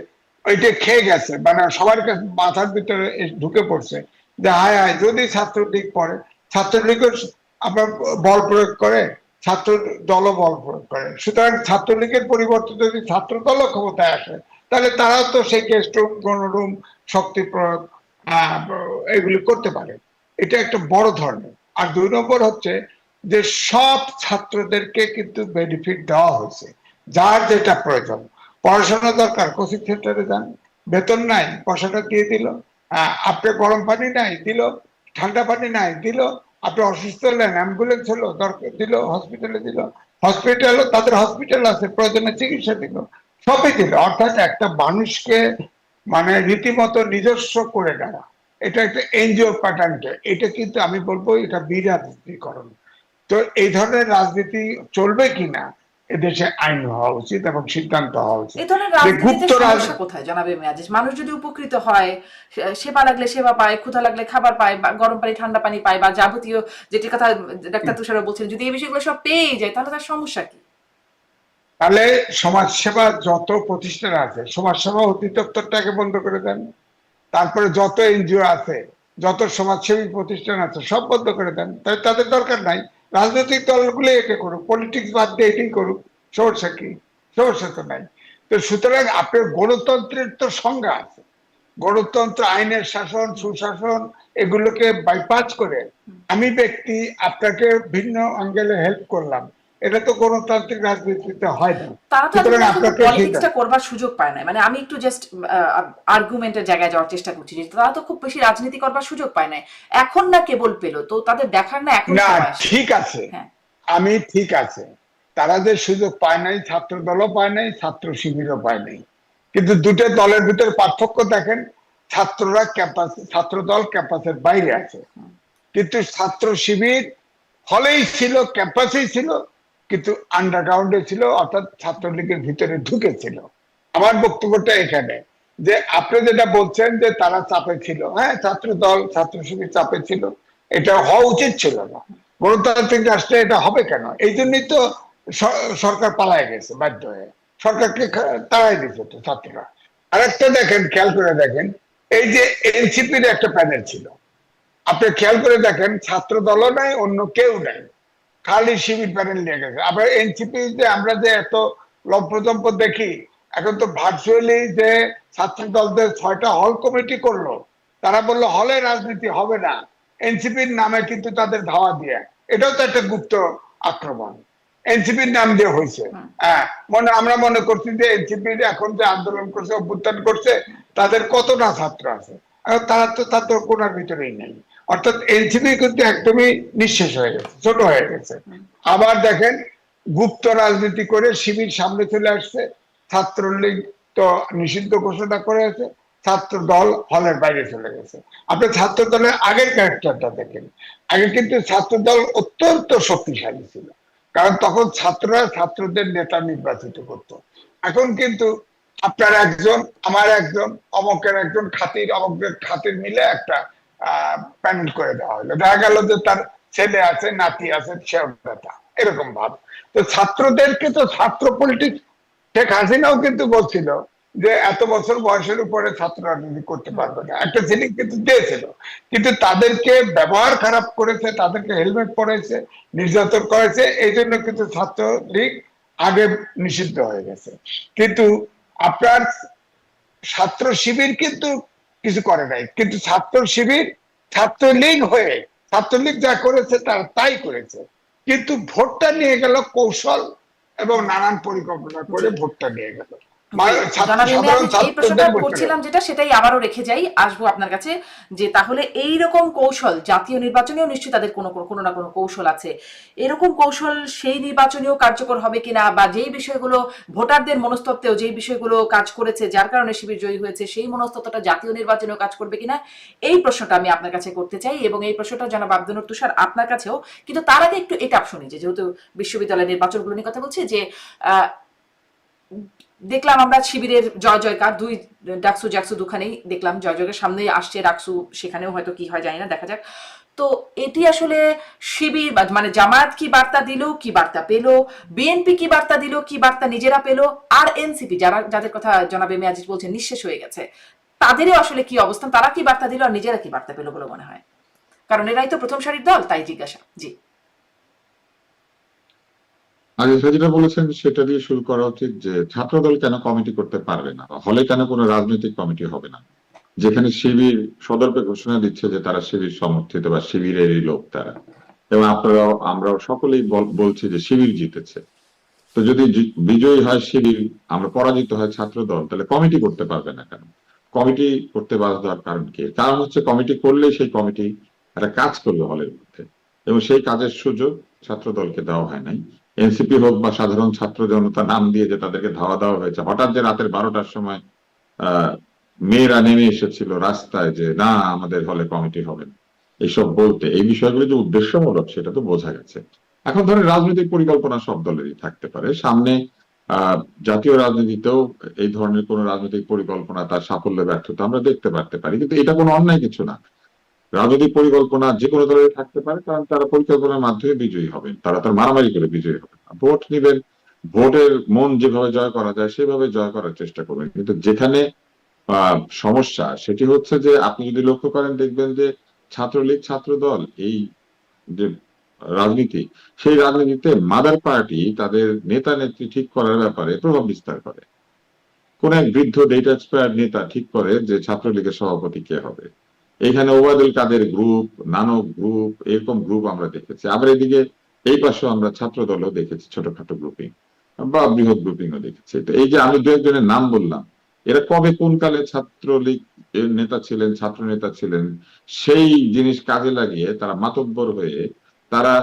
ওইটা খেয়ে গেছে, মানে সবার কাছে মাথার ভিতরে ঢুকে পড়ছে যে হায় হায় যদি ছাত্রলীগ পড়ে, ছাত্রলীগের আপনার বল প্রয়োগ করে, ছাত্র দলও বল প্রয়োগ করে। সুতরাং ছাত্রলীগের পরিবর্তে যদি ছাত্র দলও ক্ষমতায় আসে, তাহলে তারাও তো সেই গেস্টরুম, গণরুম, শক্তি প্রয়োগ এগুলি করতে পারে। এটা একটা বড় ধরনের। আর 2 নম্বর হচ্ছে যে সব ছাত্রদেরকে কিন্তু বেনিফিট দেওয়া হয়েছে, যার যেটা প্রয়োজন। পড়াশোনা দরকার, কোচিং সেন্টারে যান, বেতন নাই, পয়সাটা দিয়ে দিল। আপনি গরম পানি নাই, দিল। ঠান্ডা পানি নাই, দিল। আপনি অসুস্থ হলেন, অ্যাম্বুলেন্স হলো, দরকার দিল, হসপিটালে দিল। হসপিটাল, তাদের হসপিটাল আছে, প্রয়োজনে চিকিৎসা দিল, সবই দিল। অর্থাৎ একটা মানুষকে মানে রীতিমতো নিজস্ব করে নেওয়া, এটা একটা এনজিও প্যাটার্নটা। এটা কিন্তু আমি বলবো এটা বিরাজনীতিকরণ। তো এই ধরনের রাজনীতি চলবে কিনা এদেশে আইন হওয়া উচিত এবং সিদ্ধান্ত হওয়া উচিত এই ধরনের যে রাজনীতিতে গুপ্ত সমস্যা কোথায় জনাবে মেয়াজিজ? মানুষ যদি উপকৃত হয়, সেবা লাগলে সেবা পায়, ক্ষুধা লাগলে খাবার পায়, বা গরম পানি ঠান্ডা পানি পায়, বা যাবতীয় যেটির কথা ডাক্তার তুষার বলছেন, যদি এই বিষয়গুলো সব পেয়েই যায় তাহলে তার সমস্যা কি? তাহলে সমাজসেবা যত প্রতিষ্ঠান আছে সমাজসেবা অধিদপ্তরটাকে বন্ধ করে দেন, তারপরে যত এনজিও আছে, যত সমাজসেবী প্রতিষ্ঠান আছে সব বন্ধ করে দেন, তাই তাদের দরকার নাই। রাজনৈতিক দলগুলো একে করুক, পলিটিক্স বাদ দিয়ে এটাই করুক, সমস্যা কি? সমস্যা তো নাই। তো সুতরাং আপনার গণতন্ত্রের তো সংজ্ঞা আছে। গণতন্ত্র, আইনের শাসন, সুশাসন, এগুলোকে বাইপাস করে আমি ব্যক্তি আপনাকে ভিন্ন অ্যাঙ্গেলে হেল্প করলাম, এটা তো গণতান্ত্রিক রাজনীতিতে হয় না। তারা তো সুতরাং এতদিন কিন্তু আপনাকে পলিটিক্সটা করবার সুযোগ পায় না। মানে আমি একটু জাস্ট আর্গুমেন্টের জায়গায় যাওয়ার চেষ্টা করছি যে তারা তো খুব বেশি রাজনীতি করবার সুযোগ পায় না, এখন না কেবল পেলো, তো তাদের দেখার না এখন না, সময় আসে। ঠিক আছে, হ্যাঁ, আমি ঠিক আছে, তারা যে সুযোগ পায় নাই, ছাত্র দলও পায় নাই, ছাত্র শিবিরও পায় নাই, কিন্তু দুটো দলের ভিতরে পার্থক্য দেখেন। ছাত্ররা ক্যাম্পাস, ছাত্র দল ক্যাম্পাসের বাইরে আছে, কিন্তু ছাত্র শিবির হলেই ছিল, ক্যাম্পাসেই ছিল, কিন্তু আন্ডারগ্রাউন্ডে ছিল, অর্থাৎ ছাত্রলীগের ভিতরে ঢুকেছিল। আমার বক্তব্যটা এখানে যে আপনি যেটা বলছেন যে তারা চাপে ছিল, হ্যাঁ, ছাত্র দল ছাত্র শিবির চাপে ছিল, এটা হওয়া উচিত ছিল না। গণতান্ত্রিক রাষ্ট্রে এটা হবে কেন? এই জন্যই তো সরকার পালায় গেছে বাধ্য হয়ে, সরকারকে তাড়াই দিচ্ছে তো ছাত্ররা। আরেকটা দেখেন, খেয়াল করে দেখেন, এই যে এনসিপির একটা প্যানেল ছিল, আপনি খেয়াল করে দেখেন, ছাত্র দলও নাই, অন্য কেউ নাই, খালি শিবির প্যানেল নিয়ে গেছে। আবার এনসিপি যে আমরা যে এত লম্পজম্প দেখি, এখন তো ভার্চুয়ালি যে ছাত্র দলদের 6টা হল কমিটি করলো, তারা বললো হলে রাজনীতি হবে না, এনসিপির নামে কিন্তু তাদের ধাওয়া দিয়ে, এটাও তো একটা গুপ্ত আক্রমণ এনসিপির নাম দিয়ে হয়েছে। হ্যাঁ, আমরা মনে করছি যে এনসিপির এখন যে আন্দোলন করছে, অভ্যুত্থান করছে, তাদের কতটা ছাত্র আছে, তারা তো তাদের কোনার ভিতরেই নেই। অর্থাৎ এনসিপি কিন্তু একদমই নিঃশেষ হয়ে গেছে, ছোট হয়ে গেছে। আবার দেখেন, গুপ্ত রাজনীতি করে শিবির সামনে চলে আসছে, ছাত্রলীগ তো নিষিদ্ধ ঘোষণা করেছে, ছাত্র দল হলের বাইরে চলে গেছে। আপনি ছাত্র দলের আগের ক্যারেক্টারটা দেখেন, আগে কিন্তু ছাত্র দল অত্যন্ত শক্তিশালী ছিল, কারণ তখন ছাত্ররা ছাত্রদের নেতা নির্বাচিত করত। এখন কিন্তু আপনার একজন, আমার একজন, অমকের একজন খাতির, অমকের খাতির মিলে একটা প্যানেল করে দেওয়া হলো, দেখা গেল যে তার ছেলে আছে, নাতি আছে, সেও নেতা, এরকম ভাব। তো ছাত্রদেরকে তো ছাত্র পলিটিক্স, শেখ হাসিনাও কিন্তু বলছিল যে এত বছর বয়সের উপরে ছাত্র রাজনীতি করতে পারবে না, একটা ফিলিং কিন্তু দিয়েছিল। কিন্তু তাদেরকে ব্যবহার খারাপ করেছে, তাদেরকে হেলমেট পরেছে, নির্যাতন করেছে, এই জন্য কিন্তু ছাত্রলীগ আগে নিষিদ্ধ হয়ে গেছে। কিন্তু আপনার ছাত্র শিবির কিন্তু কিছু করে নাই, কিন্তু ছাত্র শিবির ছাত্রলীগ হয়ে, ছাত্রলীগ যা করেছে তারা তাই করেছে, কিন্তু ভোটটা নিয়ে গেল কৌশল এবং নানান পরিকল্পনা করে ভোটটা নিয়ে গেল। সাধারণ এই প্রশ্নটা ছাত্রদের করছিলাম যেটা, সেটাই আবারও রেখে যাই, আসবো আপনার কাছে, যে তাহলে এই রকম কৌশল জাতীয় নির্বাচনেও নিশ্চয়ই তাদের কোনো না কোনো কৌশল আছে, এরকম কৌশল সেই নির্বাচনেও কার্যকর হবে কিনা, বা যেই বিষয়গুলো ভোটারদের মনস্তত্ত্বেও যেই বিষয়গুলো কাজ করেছে যার কারণে শিবির জয়ী হয়েছে, সেই মনস্তত্ত্বটা জাতীয় নির্বাচনেও কাজ করবে কিনা, এই প্রশ্নটা আমি আপনার কাছে করতে চাই, এবং এই প্রশ্নটা জনাব আব্দুল তুষার আপনার কাছেও। কিন্তু তার আগে একটু এটা শুনি, যেহেতু বিশ্ববিদ্যালয়ের নির্বাচনগুলো নিয়ে কথা বলছি, যে দেখলাম আমরা শিবিরের জয় জয়কার, দুই ডাকসু জ্যাকসু দুখানেই দেখলাম জয় জয়কার, সামনে আসছে ডাকসু, সেখানেও হয়তো কি হয় জানি না, দেখা যাক। তো এটি আসলে শিবির মানে জামায়াত কি বার্তা দিল, কি বার্তা পেল, বিএনপি কি বার্তা দিল, কি বার্তা নিজেরা পেল, আর এনসিপি যাদের কথা জনাব এম এ আজিজ বলছেন নিঃশেষ হয়ে গেছে, তাদেরও আসলে কি অবস্থান, তারা কি বার্তা দিল আর নিজেরা কি বার্তা পেল বলে মনে হয়? কারণ এরাই তো প্রথম সারির দল, তাই জিজ্ঞাসা। জি, আগে যেটা বলেছেন সেটা দিয়ে শুরু করা উচিত, যে ছাত্রদল কেন কমিটি করতে পারবে না, হলে কেন কোনো রাজনৈতিক কমিটি হবে না, যেখানে শিবির সদর্পে ঘোষণা দিচ্ছে যে তারা শিবির সমর্থিত বা শিবিরেরই লোক তারা, এবং আমরাও সকলেই বলছি যে শিবির জিতেছে। তো যদি বিজয়ী হয় শিবির, আমরা পরাজিত হয় ছাত্র দল, তাহলে কমিটি করতে পারবে না কেন? কমিটি করতে বাধ্য হওয়ার কারণ কি? কারণ হচ্ছে কমিটি করলে সেই কমিটি একটা কাজ করবে হলের মধ্যে, এবং সেই কাজের সুযোগ ছাত্র দলকে দেওয়া হয় নাই। এনসিপি হোক বা সাধারণ ছাত্র জনতা নাম দিয়ে যে তাদেরকে ধাওয়া দেওয়া হয়েছে, হঠাৎ যে রাতের 12টার সময় মেয়েরা নেমে এসেছিল রাস্তায় যে না আমাদের হলে কমিটি হবে না, এইসব বলতে, এই বিষয়গুলো যে উদ্দেশ্যমূলক সেটা তো বোঝা গেছে। এখন ধরেন রাজনৈতিক পরিকল্পনা সব দলেরই থাকতে পারে, সামনে জাতীয় রাজনীতিতেও এই ধরনের কোন রাজনৈতিক পরিকল্পনা তার সাফল্য ব্যর্থতা আমরা দেখতে পারতে পারি, কিন্তু এটা কোনো অন্যায় কিছু না। রাজনৈতিক পরিকল্পনা যে কোনো দলের থাকতে পারে, কারণ তারা পরিকল্পনার মাধ্যমে বিজয়ী হবেন, তারা তার মারামারি করে বিজয়ী হবেন না। ভোট নিবেন, ভোটের মন যেভাবে জয় করা যায় সেভাবে জয় করার চেষ্টা করবেন। কিন্তু যেখানে সমস্যা সেটি হচ্ছে যে আপনি যদি লক্ষ্য করেন দেখবেন যে ছাত্রলীগ ছাত্র দল এই যে রাজনীতি, সেই রাজনীতিতে মাদার পার্টি তাদের নেতা নেত্রী ঠিক করার ব্যাপারে প্রভাব বিস্তার করে। কোন এক বৃদ্ধ ডেটা এক্সপায়ার্ড নেতা ঠিক করে যে ছাত্রলীগের সভাপতি কে হবে। এখানে ওবায়দুল কাদের গ্রুপ, নানক গ্রুপ, এরকম গ্রুপ আমরা দেখেছি। আবার এদিকে এই পাশেও আমরা ছাত্র দলও দেখেছি, ছোটখাটো গ্রুপিং বা বৃহৎ গ্রুপিংও দেখেছি। তো এই যে আমি দু একজনের নাম বললাম, এরা কবে কোন কালে ছাত্রলীগ এর নেতা ছিলেন, ছাত্র নেতা ছিলেন, সেই জিনিস কাজে লাগিয়ে তারা মাতব্বর হয়ে তারা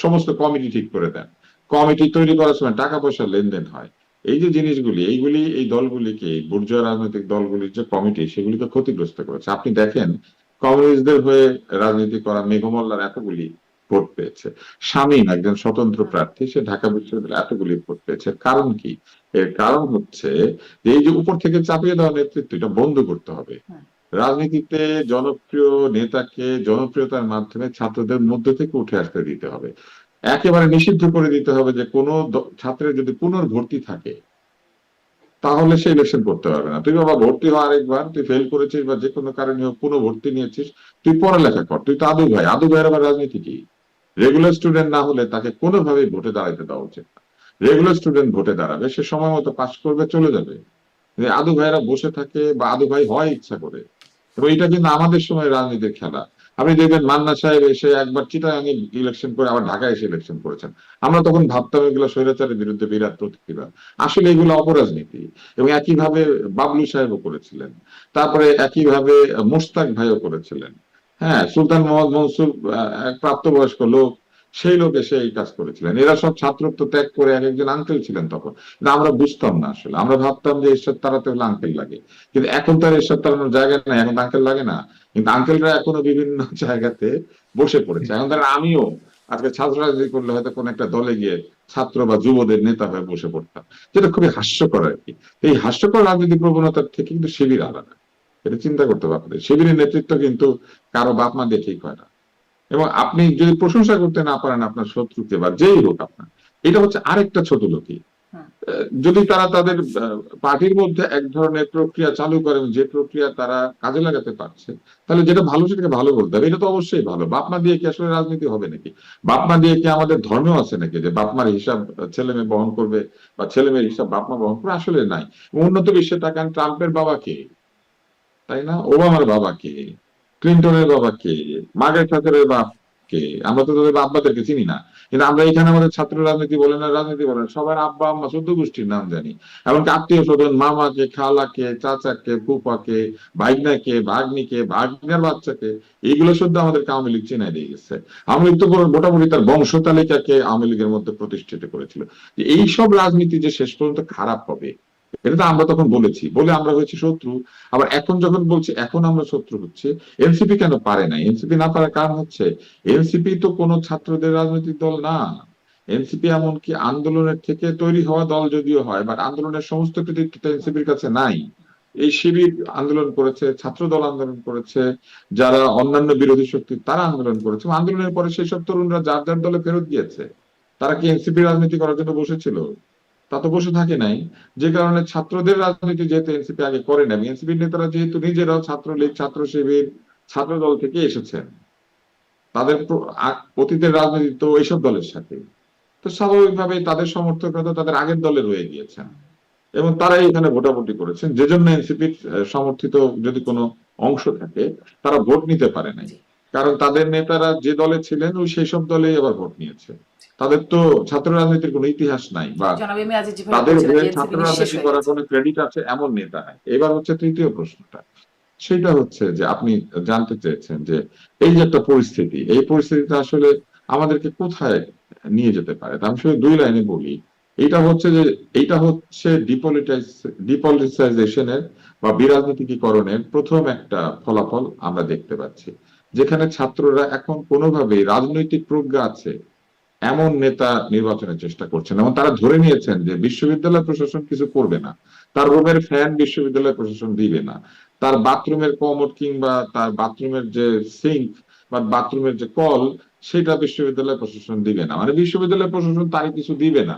সমস্ত কমিটি ঠিক করে দেন। কমিটি তৈরি করার সময় টাকা পয়সা লেনদেন হয়। এই যে জিনিসগুলি, এইগুলি এই দলগুলিকে, বুর্জোয়া রাজনৈতিক দলগুলির যে কমিটি, সেগুলিকে ক্ষতিগ্রস্ত করেছে। আপনি দেখেন কমিউনিস্টদের হয়ে রাজনীতি করা মেঘমল্লার এতগুলি ভোট পেয়েছে। শামীম একজন স্বতন্ত্র প্রার্থী, সে ঢাকা বিশ্ববিদ্যালয়ে এতগুলি ভোট পেয়েছে। কারণ কি? এর কারণ হচ্ছে যে এই যে উপর থেকে চাপিয়ে দেওয়া নেতৃত্ব, এটা বন্ধ করতে হবে। রাজনীতিতে জনপ্রিয় নেতাকে জনপ্রিয়তার মাধ্যমে ছাত্রদের মধ্য থেকে উঠে আসতে দিতে হবে। একেবারে নিষিদ্ধ করে দিতে হবে যে কোনো ছাত্রের যদি পুনর্ভর্তি থাকে তাহলে সে ইলেকশন করতে পারবে না। তুই বাবা ভর্তি হওয়া আরেকবার, তুই ফেল করেছিস বা যে কোনো কারণে পুনর্ভর্তি নিয়েছিস, তুই পড়ালেখা কর, তুই তো আদু ভাই। আদু ভাইয়ের আবার রাজনীতি কি? রেগুলার স্টুডেন্ট না হলে তাকে কোনোভাবেই ভোটে দাঁড়াইতে দেওয়া উচিত না। রেগুলার স্টুডেন্ট ভোটে দাঁড়াবে, সে সময় মতো পাস করবে, চলে যাবে। আদু ভাইয়েরা বসে থাকে বা আদু ভাই হয় ইচ্ছা করে, এবং এটা কিন্তু আমাদের সময় রাজনীতির খেলা। আপনি দেখবেন মান্না সাহেব এসে একবার চিটাগাঙে ইলেকশন করে আবার ঢাকায় এসে ইলেকশন করেছেন। আমরা তখন ভাবতাম এগুলো স্বৈরাচারের বিরুদ্ধে বিরাট প্রতিবাদ। আসলে এগুলো অপরাজনীতি। এবং একইভাবে বাবলু সাহেবও করেছিলেন, তারপরে একইভাবে মোশতাক ভাইও করেছিলেন। হ্যাঁ, সুলতান মোহাম্মদ মনসুর এক প্রাপ্তবয়স্ক লোক, সেই লোক এসে এই কাজ করেছিলেন। এরা সব ছাত্রত্ব ত্যাগ করে এক একজন আঙ্কেল ছিলেন তখন। কিন্তু আমরা বুঝতাম না, আসলে আমরা ভাবতাম যে এরশাদ তাড়াতে হলে আঙ্কেল লাগে, কিন্তু এখন তার এরশাদ তাড়ানোর জায়গা নাই, এখন আঙ্কেল লাগে না। কিন্তু আঙ্কেলরা এখনো বিভিন্ন জায়গাতে বসে পড়েছে। এখন তারা, আমিও আজকে ছাত্র রাজনীতি করলে হয়তো কোন একটা দলে গিয়ে ছাত্র বা যুবদের নেতা হয়ে বসে পড়তাম, যেটা খুবই হাস্যকর আর কি। এই হাস্যকর রাজনীতি প্রবণতার থেকে কিন্তু শিবির আলাদা, এটা চিন্তা করতে পারবে। শিবিরের নেতৃত্ব কিন্তু কারো বাপ মা দিয়ে ঠিক হয় না। এবং আপনি যদি প্রশংসা করতে না পারেন আপনার শত্রুকে বা যেই হোক আপনার, এটা হচ্ছে আরেকটা ছোট লোকই। যদি তারা তাদের পার্টির মধ্যে এক ধরনের প্রক্রিয়া চালু করেন, যে প্রক্রিয়া তারা কাজে লাগাতে পারছে, তাহলে যেটা ভালো সেটাকে ভালো বলতে হবে। এটা তো অবশ্যই ভালো। বাপমা দিয়ে কি আসলে রাজনীতি হবে নাকি? বাপমা দিয়ে কি আমাদের ধর্মেও আছে নাকি যে বাপমার হিসাব ছেলে মেয়ে বহন করবে বা ছেলে মেয়ের হিসাব বাপমা বহন করবে? আসলে নাই। উন্নত বিশ্বে তাকান, ট্রাম্পের বাবা কে, তাই না? ওবামার বাবা কে, ক্লিন্টনের বাবা কে, মার্গারেট থাচারের বাপ কে? আমরা তো তাদের আব্বাদেরকে চিনি না। কিন্তু আমরা এখানে আমাদের ছাত্র রাজনীতি বলেন আর রাজনীতি বলেন, সবার আব্বা আম্মা 14 গোষ্ঠীর নাম জানি। এমনকি আত্মীয় স্বজন, মামাকে, খালাকে, চাচাকে, ফুপাকে, ভাইগনাকে, ভাগ্নিকে, ভাগ্নের বাচ্চাকে, এইগুলো শুদ্ধ আমাদেরকে আওয়ামী লীগ চিনাই দিয়ে গেছে। আওয়ামী লীগ তো মোটামুটি তার বংশ তালিকাকে আওয়ামী লীগের মধ্যে প্রতিষ্ঠিত করেছিল। যে এইসব রাজনীতি যে শেষ পর্যন্ত খারাপ হবে, এটা তো আমরা তখন বলেছি, বলে আমরা হয়েছি শত্রু। আবার এখন যখন বলছি এখন আমরা শত্রু হচ্ছে। এনসিপি কেন পারে না? এনসিপি না পারার কারণ হচ্ছে এনসিপি তো কোনো ছাত্রদের রাজনৈতিক দল না। এনসিপি এমনকি আন্দোলনের থেকে তৈরি হওয়া দল যদিও হয়, বাট আন্দোলনের সমস্ত কৃতিত্ব এনসিপির কাছে নাই। এই শিবির আন্দোলন করেছে, ছাত্র দল আন্দোলন করেছে, যারা অন্যান্য বিরোধী শক্তি তারা আন্দোলন করেছে। আন্দোলনের পরে সেই সব তরুণরা যার যার দলে ফেরত গিয়েছে। তারা কি এনসিপি রাজনীতি করার জন্য বসেছিল? তা তো বসে থাকে নাই। যে কারণে ছাত্রদের রাজনীতি যেহেতু এনসিপি আগে করে না, এনসিপির নেতারা যেহেতু নিজেরাও ছাত্রলীগ, ছাত্র শিবির, ছাত্র দল থেকে এসেছেন, তাদের অতীতের রাজনীতি তো এইসব দলের সাথে, তো স্বাভাবিকভাবেই তাদের সমর্থকরা তো তাদের আগের দলে রয়ে গিয়েছেন এবং তারাই এখানে ভোটাভুটি করেছেন। যে জন্য এনসিপির সমর্থিত যদি কোনো অংশ থাকে, তারা ভোট নিতে পারে নাই, কারণ তাদের নেতারা যে দলে ছিলেন ওই সেই সব দলেই আবার ভোট নিয়েছে। তাদের তো ছাত্র রাজনীতির কোনো ইতিহাস নাই, বা তাদের ছাত্র রাজনীতি করার কোনো ক্রেডিট আছে এমন নেতা নাই। এবার হচ্ছে তৃতীয় প্রশ্নটা, সেটা হচ্ছে যে আপনি জানতে চেয়েছেন যে এই যে একটা পরিস্থিতি, এই পরিস্থিতিটা আসলে আমাদেরকে কোথায় নিয়ে যেতে পারে। আমি শুধু দুই লাইনে বলি, এইটা হচ্ছে ডিপলিটিসাইজেশনের বা বিরাজনীতিকরণের প্রথম একটা ফলাফল আমরা দেখতে পাচ্ছি, যেখানে ছাত্ররা এখন কোনোভাবেই রাজনৈতিক প্রজ্ঞা আছে এমন নেতা নির্বাচনের চেষ্টা করছেন এবং তারা ধরে নিয়েছেন যে বিশ্ববিদ্যালয় প্রশাসন কিছু করবে না, তার রুমের ফ্যান বিশ্ববিদ্যালয় প্রশাসন দিবে না, তার বাথরুমের কমোড কিংবা তার বাথরুমের যে সিঙ্ক বা বাথরুমের যে কল সেটা বিশ্ববিদ্যালয় প্রশাসন দিবে না, মানে বিশ্ববিদ্যালয় প্রশাসন তারই কিছু দিবে না।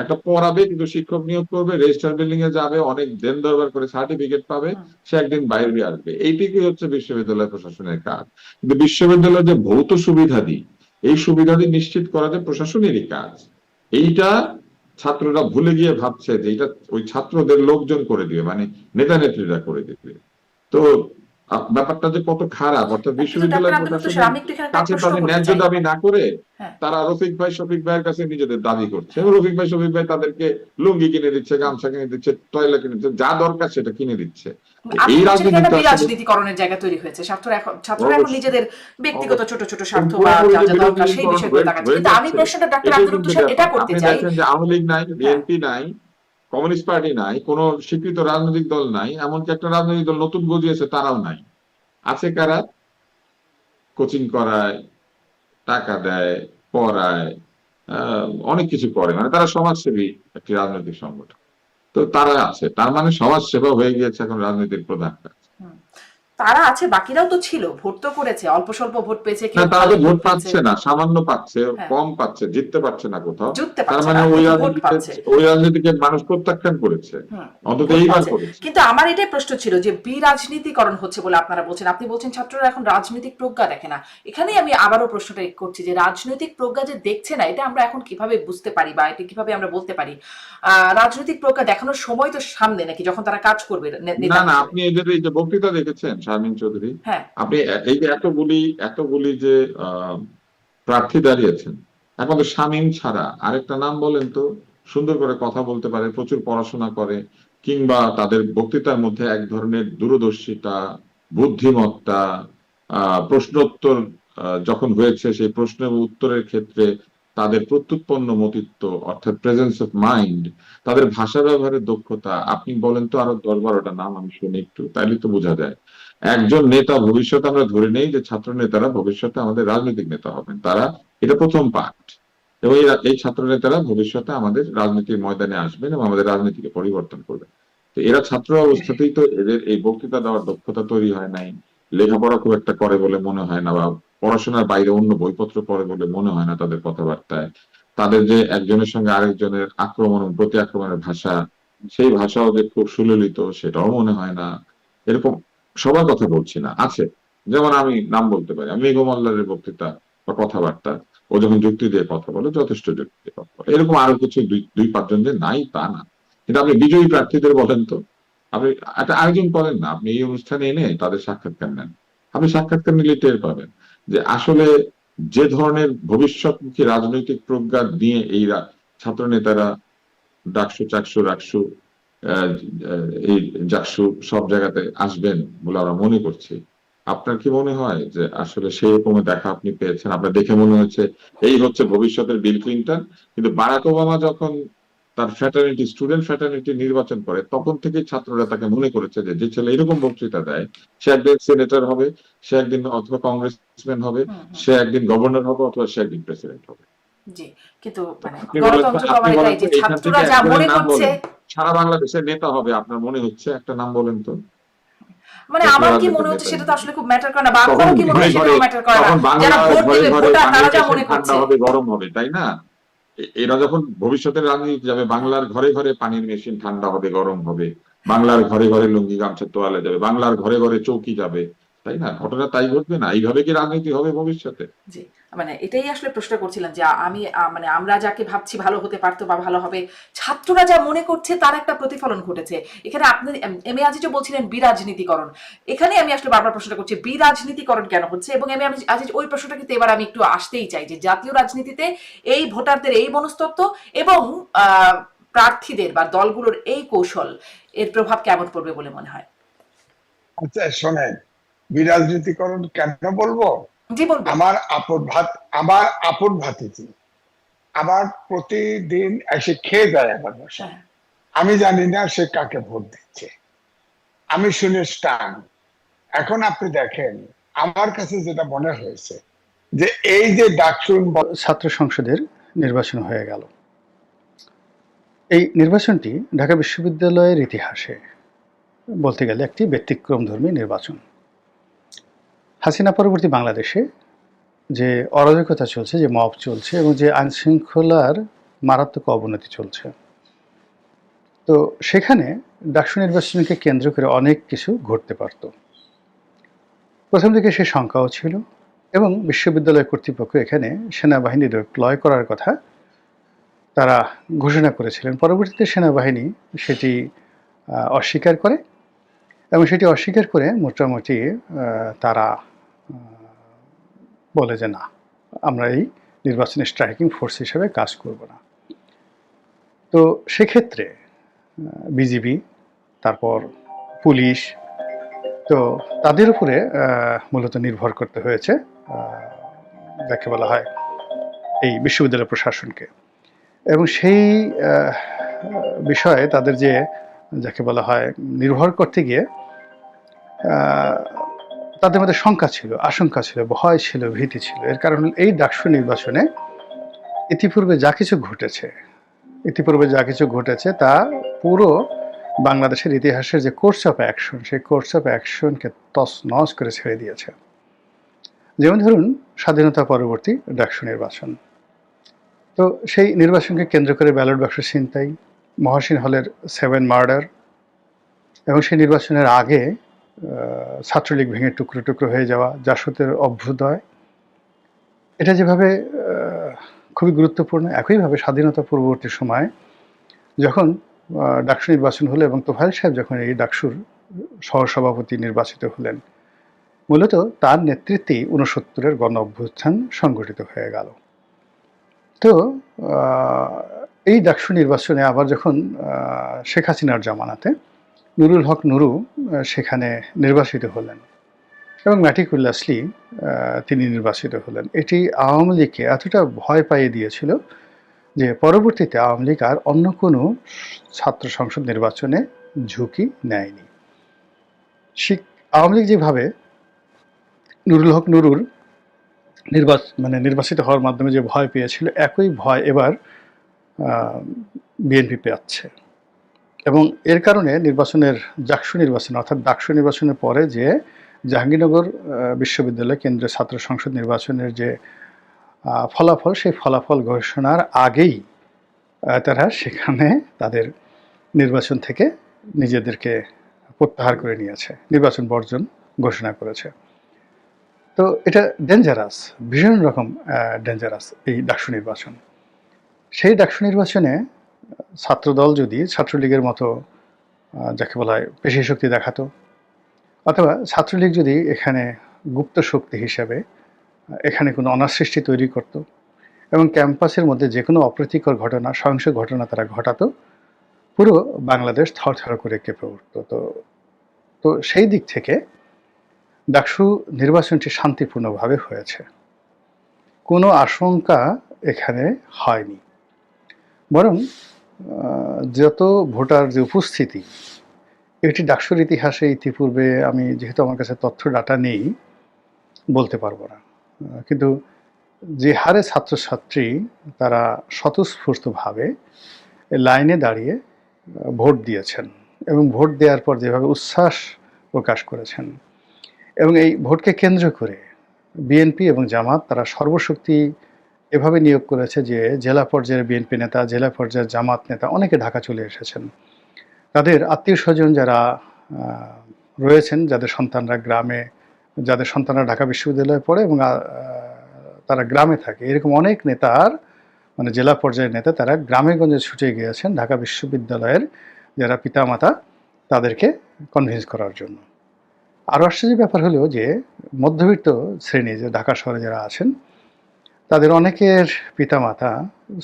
একটা পড়াবে, কিন্তু শিক্ষক নিয়োগ করবে, রেজিস্ট্রার বিল্ডিং এ যাবে, অনেক দেন দরবার করে সার্টিফিকেট পাবে, সে একদিন বাইরে আসবে। এইটুকুই হচ্ছে বিশ্ববিদ্যালয় প্রশাসনের কাজ। কিন্তু বিশ্ববিদ্যালয়ের যে ভৌত সুবিধাদি, এই সুবিধাদি নিশ্চিত করা যে প্রশাসনেরই কাজ। এইটা ছাত্ররা ভুলে গিয়ে ভাবছে যে এটা ওই ছাত্রদের লোকজন করে দিবে, মানে নেতা নেত্রীরা করে দিবে। তো ব্যাপারটা যে কত খারাপ, অর্থাৎ বিশ্ববিদ্যালয় প্রশাসনের আমি একটু এখানে একটা কাছে প্রশ্ন তাদের করতে ন্যায্য চাই। দাবি না করে হ্যাঁ, তারা রফিক ভাই শফিক ভাইয়ের কাছে নিজেদের দাবি করছে, এবং রফিক ভাই শফিক ভাই তাদেরকে লুঙ্গি কিনে দিচ্ছে, গামছা কিনে দিচ্ছে, টয়লেট কিনে দিচ্ছে, যা দরকার সেটা কিনে দিচ্ছে। আপনি এই বলছেন এখানে রাজনীতিটা আসলে বিরাজনীতিকরণের জায়গা তৈরি হয়েছে, ছাত্ররা এখন নিজেদের ব্যক্তিগত ছোট ছোট স্বার্থ বা পুরোপুরি যা যে যা দরকার সেই বিরাজনীতিকরণ বিষয়গুলো দেখাচ্ছে। হয়ে কিন্তু আমি যাচ্ছে, প্রশ্নটা ডক্টর এটাই আব্দুল কিন্তু তুষার এটা ব্যাপার। করতে আপনি চাই। দেখেন যে আওয়ামী লীগ নাই, হ্যাঁ, বিএনপি নাই, কমিউনিস্ট পার্টি নাই, কোন স্বীকৃত রাজনৈতিক দল নাই, এমনকি একটা রাজনৈতিক দল নতুন গজিয়েছে তারাও নাই। আছে কারা? কোচিং করায়, টাকা দেয়, পড়ায়, অনেক কিছু করে, মানে তারা সমাজসেবী একটি রাজনৈতিক সংগঠন। তো তারা আছে, তার মানে সমাজ সেবা হয়ে গিয়েছে এখন রাজনীতির প্রধান কাজ। হুম। তারা আছে, বাকিরাও তো ছিল, ভোট তো করেছে, অল্প স্বল্প ভোট পেয়েছে, না, কেউ তারা ভালো তো ভোট ভোট পেয়েছে। পাচ্ছে না, সামান্য পাচ্ছে, হ্যাঁ, কম পাচ্ছে, জিততে পারছে না কোথাও। জিততে তার পারছে মানে না ওই কিন্তু ভোট রাজনীতিকে, পাচ্ছে। ওই রাজনীতিকে মানুষ প্রত্যাখ্যান করেছে, হুম, অন্তত ভোট এইবার পাচ্ছে। করেছে। কিন্তু আমার এটাই প্রশ্ন ছিল যে বিরাজনীতিকরণ হচ্ছে বলে আপনারা বলছেন, আপনি বলছেন ছাত্ররা এখন রাজনৈতিক প্রজ্ঞা দেখে না। এখানেই আমি আবারও প্রশ্নটা করছি যে রাজনৈতিক প্রজ্ঞা যে দেখছে না, এটা আমরা এখন কিভাবে বুঝতে পারি বা এটা কিভাবে আমরা বলতে পারি? রাজনৈতিক প্রজ্ঞা দেখানোর সময় তো সামনে নাকি, যখন তারা কাজ করবে না নেতা না, হিসেবে। আপনি এদের এই যে বক্তৃতা দেখেছেন শারমিন চৌধুরী, হ্যাঁ, আপনি এই যে এতগুলি যে আহ প্রার্থী দাঁড়িয়েছেন, একমাত্র শামীম ছাড়া আরেকটা নাম বলেন তো, সুন্দর করে কথা বলতে পারে, প্রচুর পড়াশোনা করে, কিংবা তাদের বক্তৃতার মধ্যে এক ধরনের দূরদর্শিতা, বুদ্ধিমত্তা, প্রশ্নোত্তর যখন হয়েছে সেই প্রশ্নের উত্তরের ক্ষেত্রে তাদের প্রত্যুৎপন্ন মতিত্ব, অর্থাৎ প্রেজেন্স অফ মাইন্ড, তাদের ভাষা ব্যবহারের দক্ষতা, আপনি বলেন তো আরো 10-12টা নাম আমি শুনি একটু, তাইলে তো বোঝা যায়। একজন নেতা ভবিষ্যতে, আমরা ধরে নেই যে ছাত্র নেতারা ভবিষ্যতে আমাদের রাজনৈতিক নেতা হবেন, তারা, এটা প্রথম পার্ট। এবং এই ছাত্র নেতারা ভবিষ্যতে আমাদের রাজনীতির ময়দানে আসবেন এবং আমাদের রাজনীতিকে পরিবর্তন করবেন। তো এরা ছাত্র অবস্থাতেই তো এদের এই বক্তৃতা দেওয়ার দক্ষতা তৈরি হয় নাই, লেখাপড়া খুব একটা করে বলে মনে হয় না, বা পড়াশোনার বাইরে অন্য বইপত্র পড়ে বলে মনে হয় না তাদের কথাবার্তায়। তাদের যে একজনের সঙ্গে আরেকজনের আক্রমণ ও প্রতি আক্রমণের ভাষা, সেই ভাষাও যে খুব সুললিত সেটাও মনে হয় না। এরকম সবার কথা বলছি না, আছে, যেমন আমি নাম বলতে পারি, আমি মেঘ মোল্লারের বক্তৃতা বা কথাবার্তা, ও যখন যুক্তি দিয়ে কথা বলে যথেষ্ট যুক্তি দিয়ে কথা বলে, এরকম আরো কিছু দুই পাঁচজন যে নাই তা না। কিন্তু আপনি বিজয়ী প্রার্থীদের বলেন তো, আপনি একটা আয়োজন করেন না, আপনি এই অনুষ্ঠানে এনে তাদের সাক্ষাৎকার নেন, আপনি সাক্ষাৎকার নিলে টের পাবেন যে আসলে যে ধরনের ভবিষ্যৎমুখী রাজনৈতিক প্রজ্ঞা নিয়ে এই ছাত্র নেতারা ডাকসু চাকসু রাকসু এই জাকসু সব জায়গাতে আসবেন বলে আমরা মনে করছি, আপনার কি মনে হয় যে আসলে সেই রকম দেখা আপনি পেয়েছেন? আপনার দেখে মনে হচ্ছে এই হচ্ছে ভবিষ্যতের বিল ক্লিন্টন। কিন্তু বারাক ওবামা যখন তার ফ্র্যাটার্নিটি, স্টুডেন্ট ফ্র্যাটার্নিটি নির্বাচন করে, তখন থেকে ছাত্ররা তাকে মনে করেছে যে যে ছেলে এরকম বক্তৃতা দেয়, সে একদিন সেনেটর হবে, সে একদিন অথবা কংগ্রেসম্যান হবে, হুম, হুম, সে একদিন গভর্নর হবে, অথবা সে একদিন প্রেসিডেন্ট হবে। জি। কিন্তু মানে আপনি বলেন তো, গণতন্ত্র তো আপনি আমার বলেন এটাই তো যে এইখান থেকে ছাত্ররা যা একজনের মনে নাম করছে। বলেন, সারা বাংলাদেশের নেতা হবে আপনার মনে হচ্ছে, একটা নাম বলেন তো। মানে জাতীয় আমার কি মনে রাজনীতির হচ্ছে নেতা সেটা তো হিসেবে আসলে খুব ম্যাটার করে না, বা তখন আপনারও কি মনে ঘরে হয় ঘরে, সেটাও ম্যাটার করে না। তখন যারা বাংলার ভোট ঘরে দেবে ঘরে ভোটার, তারা পানির যা মেশিন মনে ঠান্ডা করছে। হবে, গরম হবে, তাই না? এরা যখন ভবিষ্যতের রাজনীতি যাবে, বাংলার ঘরে ঘরে পানির মেশিন ঠান্ডা হবে, গরম হবে, বাংলার ঘরে ঘরে লুঙ্গি গামছা তোয়ালে যাবে, বাংলার ঘরে ঘরে চৌকি যাবে, তাই না? ঘটনা তাই ঘটবে না? এইভাবে কি রাজনীতি হবে ভবিষ্যতে? জি, মানে এটাই আসলে প্রশ্ন করছিলাম যে আমি মানে আমরা যাকে ভাবছি ভালো হতে পারতো বা ভালো হবে, ছাত্ররা যা মনে করছে তার একটা প্রতিফলন ঘটেছে এখানে। আপনি এম এ আজিজও বলছিলেন বিরাজনীতিকরণ, এখানে আমি আসলে বারবার প্রশ্নটা করছি বিরাজনীতিকরণ কেন হচ্ছে। এবং এম এ আজিজ ওই প্রশ্নটা কিন্তু এবার আমি একটু আসতেই চাই যে জাতীয় রাজনীতিতে এই ভোটারদের এই মনস্তত্ত্ব এবং প্রার্থীদের বা দলগুলোর এই কৌশল, এর প্রভাব কেমন পড়বে বলে মনে হয়? আচ্ছা শোনেন, বিরাজনীতিকরণ কেন বলবো? জি, বলবেন। আমার আপন ভাতিজি আমার প্রতিদিন এসে খেয়ে যায় আমার বাসায়, হ্যাঁ, আমি জানি না সে কাকে ভোট দিচ্ছে, আমি শুনে স্টান। এখন আপনি দেখেন, আমার কাছে যেটা মনে হয়েছে যে এই যে ডাকসুন ছাত্র সংসদের নির্বাচন হয়ে গেল। এই নির্বাচনটি ঢাকা বিশ্ববিদ্যালয়ের ইতিহাসে বলতে গেলে একটি ব্যতিক্রমধর্মী নির্বাচন। হাসিনা পরবর্তী বাংলাদেশে যে অরাজকতা চলছে, যে মব চলছে এবং যে আইনশৃঙ্খলার মারাত্মক অবনতি চলছে, তো সেখানে ডাকসু নির্বাচনকে কেন্দ্র করে অনেক কিছু ঘটতে পারত। প্রথম দিকে সে শঙ্কাও ছিল এবং বিশ্ববিদ্যালয় কর্তৃপক্ষ এখানে সেনাবাহিনী ডিপ্লয় করার কথা তারা ঘোষণা করেছিলেন। পরবর্তীতে সেনাবাহিনী সেটি অস্বীকার করে এবং সেটি অস্বীকার করে মোটামুটি তারা বলে যে না, আমরা এই নির্বাচনের স্ট্রাইকিং ফোর্স হিসেবে কাজ করব না। তো সেক্ষেত্রে বিজিবি, তারপর পুলিশ, তো তাদের উপরে মূলত নির্ভর করতে হয়েছে যাকে বলা হয় এই বিশ্ববিদ্যালয় প্রশাসনকে। এবং সেই বিষয়ে তাদের যে যাকে বলা হয় নির্ভর করতে গিয়ে তাদের মধ্যে শঙ্কা ছিল, আশঙ্কা ছিল, ভয় ছিল, ভীতি ছিল। এর কারণ এই ডাকসু নির্বাচনে ইতিপূর্বে যা কিছু ঘটেছে তা পুরো বাংলাদেশের ইতিহাসের যে কোর্স অফ অ্যাকশন, সেই কোর্স অফ অ্যাকশনকে তছনছ করে ছেড়ে দিয়েছে। যেমন ধরুন স্বাধীনতা পরবর্তী ডাকসু নির্বাচন, তো সেই নির্বাচনকে কেন্দ্র করে ব্যালট বাক্স ছিনতাই, মহসিন হলের 7 মার্ডার এবং সেই নির্বাচনের আগে ছাত্রলীগ ভেঙে টুকরো টুকরো হয়ে যাওয়া, জাসদের অভ্যুদয়, এটা যেভাবে খুবই গুরুত্বপূর্ণ। একইভাবে স্বাধীনতা পূর্ববর্তী সময় যখন ডাকসু নির্বাচন হলো এবং তোফায়েল সাহেব যখন এই ডাকসুর সহসভাপতি নির্বাচিত হলেন, মূলত তার নেতৃত্বেই 69-এর গণ অভ্যুত্থান সংগঠিত হয়ে গেল। তো এই ডাকসু নির্বাচনে আবার যখন শেখ হাসিনার জামানাতে নুরুল হক নুরু সেখানে নির্বাচিত হলেন এবং ম্যাটিকুলাসলি তিনি নির্বাচিত হলেন, এটি আওয়ামী লীগকে এতটা ভয় পাইয়ে দিয়েছিল যে পরবর্তীতে আওয়ামী লীগ আর অন্য কোনো ছাত্র সংসদ নির্বাচনে ঝুঁকি নেয়নি। আওয়ামী লীগ যেভাবে নুরুল হক নুরুর নির্বাচিত হওয়ার মাধ্যমে যে ভয় পেয়েছিল, একই ভয় এবার বিএনপি পাচ্ছে। এবং এর কারণে ডাকসু নির্বাচনের পরে যে জাহাঙ্গীরনগর বিশ্ববিদ্যালয় কেন্দ্রীয় ছাত্র সংসদ নির্বাচনের যে ফলাফল, সেই ফলাফল ঘোষণার আগেই তারা সেখানে তাদের নির্বাচন থেকে নিজেদেরকে প্রত্যাহার করে নিয়েছে, নির্বাচন বর্জন ঘোষণা করেছে। তো এটা ডেঞ্জারাস, ভীষণ রকম ডেঞ্জারাস এই ডাকসু নির্বাচন। সেই ডাকসু নির্বাচনে ছাত্রদল যদি ছাত্রলীগের মতো যাকে বলা হয় পেশী শক্তি দেখাতো, অথবা ছাত্রলীগ যদি এখানে গুপ্ত শক্তি হিসেবে এখানে কোনো অনাসৃষ্টি তৈরি করত এবং ক্যাম্পাসের মধ্যে যে কোনো অপ্রীতিকর ঘটনা, সহিংস ঘটনা তারা ঘটাতো, পুরো বাংলাদেশ থরথর করে কেঁপে উঠত। তো সেই দিক থেকে ডাকসু নির্বাচনটি শান্তিপূর্ণভাবে হয়েছে, কোনো আশঙ্কা এখানে হয়নি। বরং যত ভোটার যে উপস্থিতি, এটি ডাকসুর ইতিহাসে ইতিপূর্বে আমি যেহেতু আমার কাছে তথ্য ডাটা নেই বলতে পারবো না, কিন্তু যে হারে ছাত্রছাত্রী তারা স্বতঃস্ফূর্তভাবে লাইনে দাঁড়িয়ে ভোট দিয়েছেন এবং ভোট দেওয়ার পর যেভাবে উচ্ছ্বাস প্রকাশ করেছেন, এবং এই ভোটকে কেন্দ্র করে বিএনপি এবং জামাত তারা সর্বশক্তি এভাবে নিয়োগ করেছে যে জেলা পর্যায়ের বিএনপি নেতা, জেলা পর্যায়ের জামাত নেতা অনেকে ঢাকা চলে এসেছেন। তাদের আত্মীয় স্বজন যারা রয়েছেন, যাদের সন্তানরা ঢাকা বিশ্ববিদ্যালয়ে পড়ে এবং তারা গ্রামে থাকে, এরকম অনেক নেতার জেলা পর্যায়ের নেতা তারা গ্রামে গঞ্জে ছুটে গিয়েছেন ঢাকা বিশ্ববিদ্যালয়ের যারা পিতামাতা তাদেরকে কনভিন্স করার জন্য। আরও আশ্চর্যের ব্যাপার হলো যে মধ্যবিত্ত শ্রেণী যে ঢাকা শহরে যারা আছেন, তাদের অনেকের পিতামাতা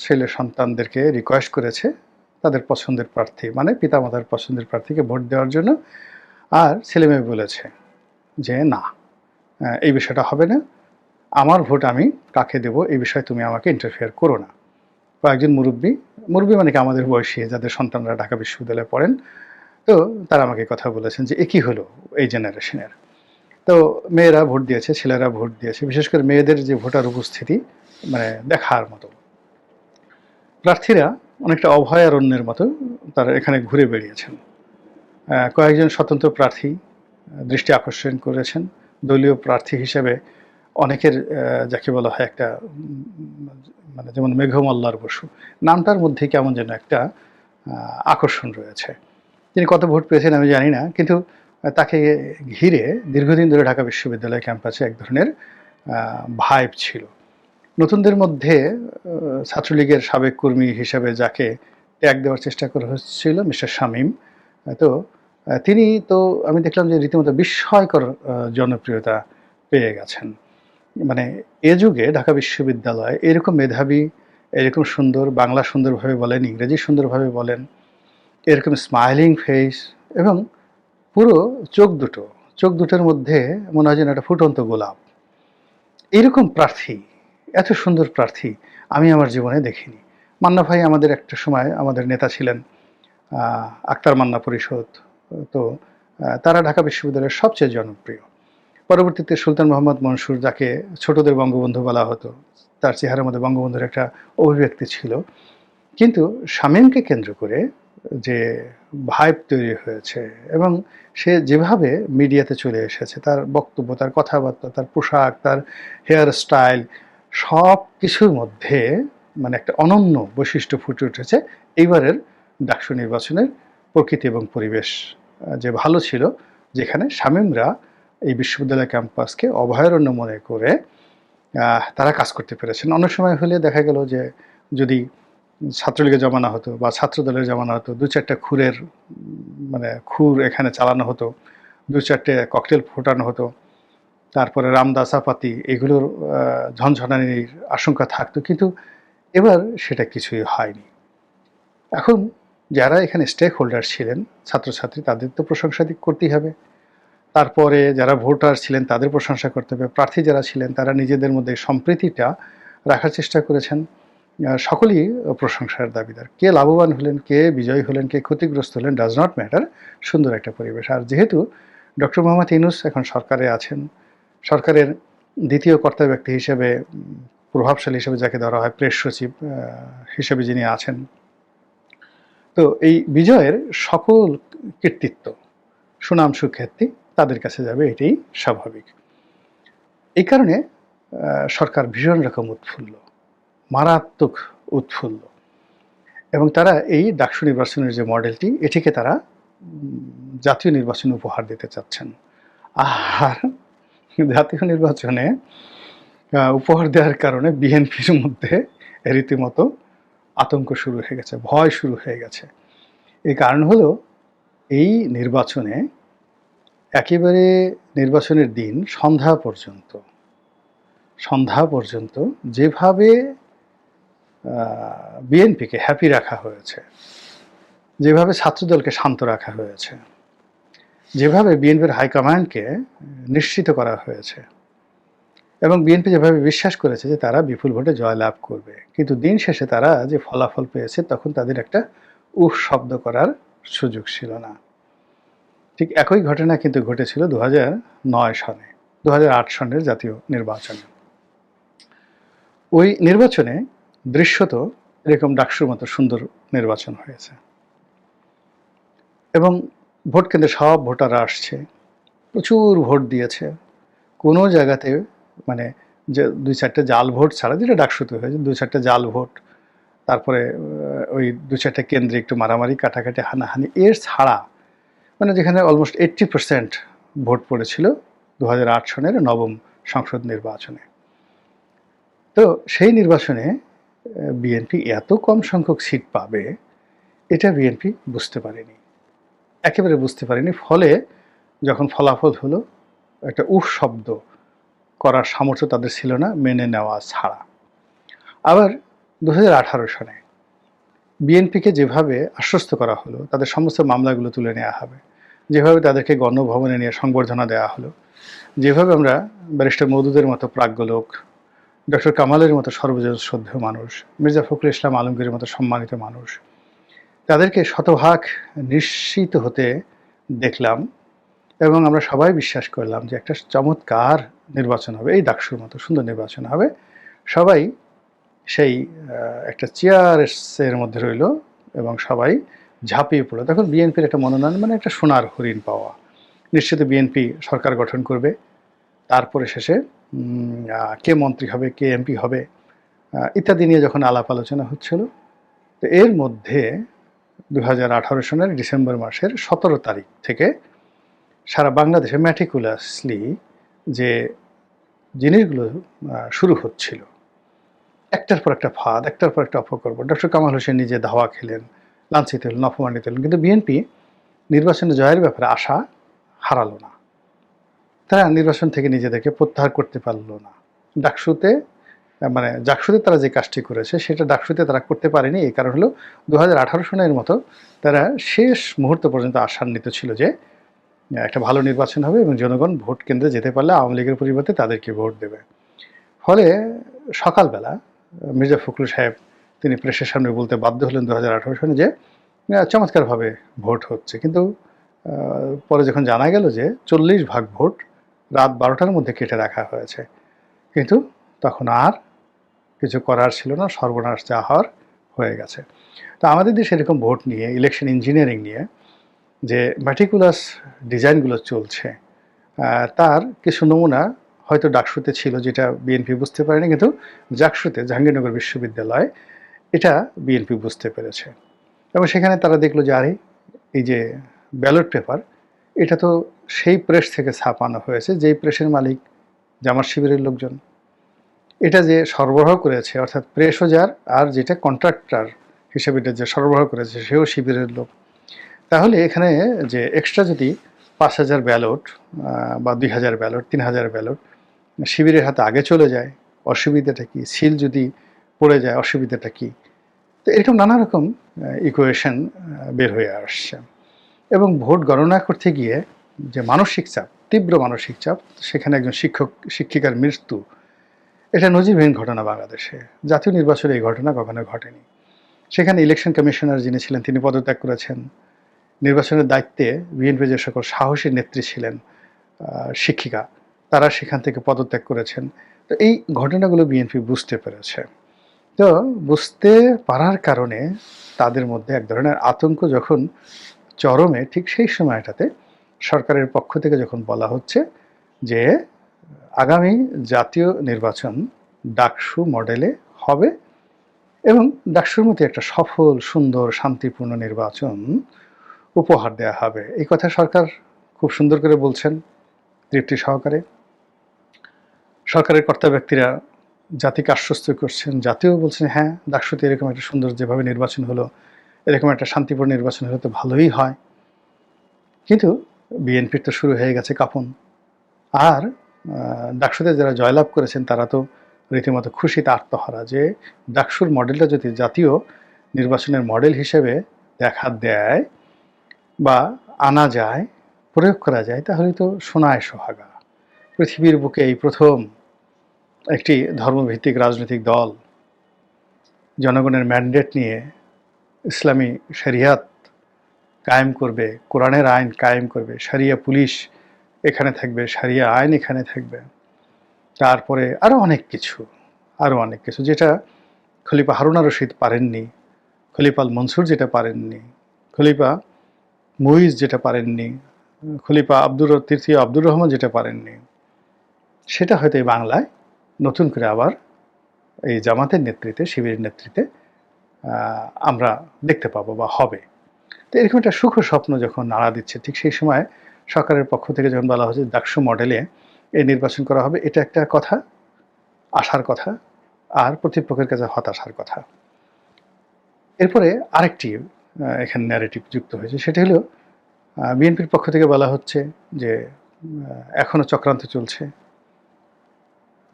ছেলে সন্তানদেরকে রিকোয়েস্ট করেছে তাদের পছন্দের প্রার্থী, পিতামাতার পছন্দের প্রার্থীকে ভোট দেওয়ার জন্য। আর ছেলেমেয়ে বলেছে যে না, এই বিষয়টা হবে না, আমার ভোট আমি কাকে দেব এই বিষয়ে তুমি আমাকে ইন্টারফেয়ার করো না। কয়েকজন মুরব্বী কি আমাদের বয়সী যাদের সন্তানরা ঢাকা বিশ্ববিদ্যালয়ে পড়েন, তো তারা আমাকে কথা বলেছেন যে একই হলো এই জেনারেশনের। তো মেয়েরা ভোট দিয়েছে, ছেলেরা ভোট দিয়েছে, বিশেষ করে মেয়েদের যে ভোটার উপস্থিতি দেখার মতো। প্রার্থীরা অনেকটা অভয়ারণ্যের মতো তারা এখানে ঘুরে বেড়িয়েছেন। কয়েকজন স্বতন্ত্র প্রার্থী দৃষ্টি আকর্ষণ করেছেন। দলীয় প্রার্থী হিসেবে অনেকের যাকে বলা হয় একটা মানে যেমন মেঘমল্লার বসু নামটার মধ্যে কেমন যেন একটা আকর্ষণ রয়েছে। তিনি কত ভোট পেয়েছেন আমি জানি না, কিন্তু তাকে ঘিরে দীর্ঘদিন ধরে ঢাকা বিশ্ববিদ্যালয় ক্যাম্পাসে এক ধরনের ভাইব ছিল। নতুনদের মধ্যে ছাত্রলীগের সাবেক কর্মী হিসেবে যাকে ট্যাগ দেওয়ার চেষ্টা করা হচ্ছিল মিস্টার শামীম, তো তিনি তো আমি দেখলাম যে রীতিমতো বিস্ময়কর জনপ্রিয়তা পেয়ে গেছেন। মানে এ যুগে ঢাকা বিশ্ববিদ্যালয় এরকম মেধাবী, এরকম সুন্দর, বাংলা সুন্দরভাবে বলেন, ইংরেজি সুন্দরভাবে বলেন, এরকম স্মাইলিং ফেস এবং পুরো চোখ দুটোর মধ্যে মনে হয় যেন একটা ফুটন্ত গোলাপ, এরকম প্রার্থী, এত সুন্দর প্রার্থী আমি আমার জীবনে দেখিনি। মান্না ভাই আমাদের একটা সময় আমাদের নেতা ছিলেন, আক্তার মান্না পরিষদ, তো তারা ঢাকা বিশ্ববিদ্যালয়ের সবচেয়ে জনপ্রিয়। পরবর্তীতে সুলতান মোহাম্মদ মনসুর, যাকে ছোটদের বঙ্গবন্ধু বলা হতো, তার চেহারার মধ্যে বঙ্গবন্ধুর একটা অভিব্যক্তি ছিল। কিন্তু শামীমকে কেন্দ্র করে যে ভাইব তৈরি হয়েছে এবং সে যেভাবে মিডিয়াতে চলে এসেছে, তার বক্তব্য, তার কথাবার্তা, তার পোশাক, তার হেয়ার স্টাইল, সব কিছুর মধ্যে মানে একটা অনন্য বৈশিষ্ট্য ফুটে উঠেছে। এইবারের ডাকসু নির্বাচনের প্রকৃতি এবং পরিবেশ যে ভালো ছিল, যেখানে শামীমরা এই বিশ্ববিদ্যালয় ক্যাম্পাসকে অভয়ারণ্য মনে করে তারা কাজ করতে পেরেছেন। অনেক সময় হলে দেখা গেল যে যদি ছাত্রলীগের জমানা হতো বা ছাত্রদলের জমানা হতো, দু চারটা খুর এখানে চালানো হতো, দু চারটে ককটেল ফোটানো হতো, তারপরে রামদাসাপাতি এগুলোর ঝনঝনানির আশঙ্কা থাকতো, কিন্তু এবার সেটা কিছুই হয়নি। এখন যারা এখানে স্টেক হোল্ডার ছিলেন, ছাত্রছাত্রী, তাদের তো প্রশংসা করতেই হবে। তারপরে যারা ভোটার ছিলেন তাদের প্রশংসা করতে হবে। প্রার্থী যারা ছিলেন তারা নিজেদের মধ্যে সম্প্রীতিটা রাখার চেষ্টা করেছেন। সকলেই প্রশংসার দাবিদার। কে লাভবান হলেন, কে বিজয়ী হলেন, কে ক্ষতিগ্রস্ত হলেন, ডাজ নট ম্যাটার। সুন্দর একটা পরিবেশ। আর যেহেতু ডক্টর মোহাম্মদ ইউনূস এখন সরকারে আছেন, সরকারের দ্বিতীয় কর্তা ব্যক্তি হিসেবে, প্রভাবশালী হিসেবে যাকে ধরা হয়, প্রেস সচিব হিসেবে যিনি আছেন, তো এই বিজয়ের সকল কৃতিত্ব, সুনাম সুখ্যাতি তাদের কাছে যাবে, এটাই স্বাভাবিক। এই কারণে সরকার ভীষণ রকম উৎফুল্ল, মারাত্মক উৎফুল্ল, এবং তারা এই ডাকসু নির্বাচনের যে মডেলটি, এটিকে তারা জাতীয় নির্বাচনে উপহার দিতে চাচ্ছেন। আর জাতীয় নির্বাচনে উপহার দেওয়ার কারণে বিএনপির মধ্যে রীতিমতো আতঙ্ক শুরু হয়ে গেছে, ভয় শুরু হয়ে গেছে। এই কারণ হলো এই নির্বাচনে একেবারে নির্বাচনের দিন সন্ধ্যা পর্যন্ত যেভাবে বিএনপিকে হ্যাপি রাখা হয়েছে, যেভাবে ছাত্রদলকে শান্ত রাখা হয়েছে, যেভাবে বিএনপির হাইকমান্ডকে নিশ্চিত করা হয়েছে, এবং বিএনপি যেভাবে বিশ্বাস করেছে যে তারা বিপুল ভোটে জয়লাভ করবে, কিন্তু দিন শেষে তারা যে ফলাফল পেয়েছে তখন তাদের একটা উফ শব্দ করার সুযোগ ছিল না। ঠিক একই ঘটনা কিন্তু ঘটেছিল 2009 সনে, 2008 সনের জাতীয় নির্বাচনে। ওই নির্বাচনে দৃশ্যত এরকম ডাকসুর মতো সুন্দর নির্বাচন হয়েছে এবং ভোট কেন্দ্রে সব ভোটাররা আসছে, প্রচুর ভোট দিয়েছে। কোনো জায়গাতে মানে যে দুই চারটে জাল ভোট ছাড়া, যেটা ডাকসুতে হয়েছে, দুই চারটে জাল ভোট, তারপরে ওই দু চারটে কেন্দ্রে একটু মারামারি, কাটাকাটি, হানাহানি, এর ছাড়া মানে যেখানে অলমোস্ট 80% ভোট পড়েছিল 2008 সনের নবম সংসদ নির্বাচনে। তো সেই নির্বাচনে বিএনপি এত কম সংখ্যক সিট পাবে এটা বিএনপি বুঝতে পারেনি, একেবারে বুঝতে পারেনি। ফলে যখন ফলাফল হলো, একটা উফ শব্দ করার সামর্থ্য তাদের ছিল না, মেনে নেওয়া ছাড়া। আবার 2018 সনে বিএনপিকে যেভাবে আশ্বস্ত করা হলো, তাদের সমস্ত মামলাগুলো তুলে নেওয়া হবে, যেভাবে তাদেরকে গণভবনে নিয়ে সংবর্ধনা দেওয়া হলো, যেভাবে আমরা ব্যারিস্টার মওদুদের মতো প্রাজ্ঞলোক, ডক্টর কামালের মতো সর্বজন শ্রদ্ধেয় মানুষ, মির্জা ফখরুল ইসলাম আলমগীরের মতো সম্মানিত মানুষ, তাদেরকে শতভাগ নিশ্চিত হতে দেখলাম, এবং আমরা সবাই বিশ্বাস করলাম যে একটা চমৎকার নির্বাচন হবে, এই ডাকসুর মতো সুন্দর নির্বাচন হবে। সবাই সেই একটা চেয়ারের মধ্যে রইল এবং সবাই ঝাঁপিয়ে পড়লো। তখন বিএনপির একটা মনোনয়ন মানে একটা সোনার হরিণ পাওয়া, নিশ্চিত বিএনপি সরকার গঠন করবে, তারপরে শেষে কে মন্ত্রী হবে, কে এমপি হবে ইত্যাদি নিয়ে যখন আলাপ আলোচনা হচ্ছিল, তো এর মধ্যে 2018 সনের ডিসেম্বর মাসের 17 তারিখ থেকে সারা বাংলাদেশে ম্যাটিকুলাসলি যে জিনিসগুলো শুরু হচ্ছিল, একটার পর একটা ফাঁদ, একটার পর একটা অপকর্ম। ডক্টর কামাল হোসেন নিজে ধাওয়া খেলেন, লাঞ্ছিত হলেন, অপমানিত হলেন, কিন্তু বিএনপি নির্বাচনে জয়ের ব্যাপারে আশা হারালো না। তারা নির্বাচন থেকে নিজেদেরকে প্রত্যাহার করতে পারলো না। ডাকসুতে মানে জাকসুতে তারা যে কাজটি করেছে সেটা ডাকসুতে তারা করতে পারেনি। এই কারণ হলো 2018 সনের মতো তারা শেষ মুহূর্ত পর্যন্ত আশান্বিত ছিল যে একটা ভালো নির্বাচন হবে এবং জনগণ ভোট কেন্দ্রে যেতে পারলে আওয়ামী লীগের পরিবর্তে তাদেরকে ভোট দেবে। ফলে সকালবেলা মির্জা ফখরুল সাহেব তিনি প্রেসের সামনে বলতে বাধ্য হলেন 2018 সনে যে চমৎকারভাবে ভোট হচ্ছে, কিন্তু পরে যখন জানা গেল যে 40% ভোট রাত 12টার মধ্যে কেটে রাখা হয়েছে, কিন্তু তখন আর কিছু করার ছিল না, সর্বনাশ যা হওয়ার হয়ে গেছে। তো আমাদের দেশে এরকম ভোট নিয়ে, ইলেকশন ইঞ্জিনিয়ারিং নিয়ে যে ম্যাটিকুলাস ডিজাইনগুলো চলছে, তার কিছু নমুনা হয়তো ডাকসুতে ছিল যেটা বিএনপি বুঝতে পারেনি, কিন্তু জাকসুতে জাহাঙ্গীরনগর বিশ্ববিদ্যালয় এটা বিএনপি বুঝতে পেরেছে। এবং সেখানে তারা দেখলো যে আরে এই যে ব্যালট পেপার, এটা তো সেই প্রেস থেকে ছাপানো হয়েছে যেই প্রেসের মালিক জামাত শিবিরের লোকজন। এটা যে সরবরাহ করেছে অর্থাৎ প্রেসও যার, আর যেটা কন্ট্রাক্টর হিসেবে যে সরবরাহ করেছে সেও শিবিরের লোক। তাহলে এখানে যে এক্সট্রা যদি 5,000 ব্যালট বা 2,000 ব্যালট, 3,000 ব্যালট শিবিরের হাতে আগে চলে যায়, অসুবিধাটা কি? সিল যদি পড়ে যায়, অসুবিধাটা কি? তো এরকম নানা রকম ইকুয়েশন বের হয়ে আসছে। এবং ভোট গণনা করতে গিয়ে যে মানসিক চাপ, তীব্র মানসিক চাপ, সেখানে একজন শিক্ষিকার মৃত্যু, এটা নজিরবিহীন ঘটনা বাংলাদেশে। জাতীয় নির্বাচনে এই ঘটনা কখনো ঘটেনি। সেখানে ইলেকশন কমিশনার যিনি ছিলেন তিনি পদত্যাগ করেছেন। নির্বাচনের দায়িত্বে বিএনপি যে সকল সাহসী নেত্রী ছিলেন, শিক্ষিকা, তারা সেখান থেকে পদত্যাগ করেছেন। তো এই ঘটনাগুলো বিএনপি বুঝতে পেরেছে। তো বুঝতে পারার কারণে তাদের মধ্যে এক ধরনের আতঙ্ক যখন চরমে, ঠিক সেই সময়টাতে সরকারের পক্ষ থেকে যখন বলা হচ্ছে যে আগামী জাতীয় নির্বাচন ডাকসু মডেলে হবে এবং ডাকসুর মতো একটা সফল, সুন্দর, শান্তিপূর্ণ নির্বাচন উপহার দেওয়া হবে, এই কথা সরকার খুব সুন্দর করে বলছেন, তৃপ্তি সহকারে। সরকারের কর্তা ব্যক্তিরা জাতিকে আশ্বস্ত করছেন, জাতিও বলছেন হ্যাঁ ডাকসুতে এরকম একটা সুন্দর যেভাবে নির্বাচন হলো, এরকম একটা শান্তিপূর্ণ নির্বাচন হলে তো ভালোই হয়। কিন্তু বিএনপির তো শুরু হয়ে গেছে কাঁপন। আর ডাকসুতে যারা জয়লাভ করেছেন তারা তো রীতিমতো খুশিতে আত্মহারা যে ডাকসুর মডেলটা যদি জাতীয় নির্বাচনের মডেল হিসেবে দেখা দেয় বা আনা যায়, প্রয়োগ করা যায়, তাহলে তো সোনায় সোহাগা। পৃথিবীর বুকে এই প্রথম একটি ধর্মভিত্তিক রাজনৈতিক দল জনগণের ম্যান্ডেট নিয়ে ইসলামী শরিয়াত কায়েম করবে, কোরআনের আইন কায়েম করবে, শরিয়া পুলিশ এখানে থাকবে, শরিয়া আইন এখানে থাকবে, তারপরে আরও অনেক কিছু যেটা খলিফা হারুনা রশিদ পারেননি, খলিফা আল মনসুর যেটা পারেননি, খলিফা মুইজ যেটা পারেননি, খলিফা তৃতীয় আব্দুর রহমান যেটা পারেননি, সেটা হয়তো এই বাংলায় নতুন করে আবার এই জামাতের নেতৃত্বে, শিবিরের নেতৃত্বে আমরা দেখতে পাবো বা হবে। তো এরকম একটা সুখ স্বপ্ন যখন নাড়া দিচ্ছে, ঠিক সেই সময় সরকারের পক্ষ থেকে যখন বলা হচ্ছে ডাকসু মডেলে এই নির্বাচন করা হবে, এটা একটা কথা, আশার কথা, আর প্রতিপক্ষের কাছে হতাশার কথা। এরপরে আরেকটি এখানে ন্যারেটিভ যুক্ত হয়েছে, সেটা হলো বিএনপির পক্ষ থেকে বলা হচ্ছে যে এখনো চক্রান্ত চলছে।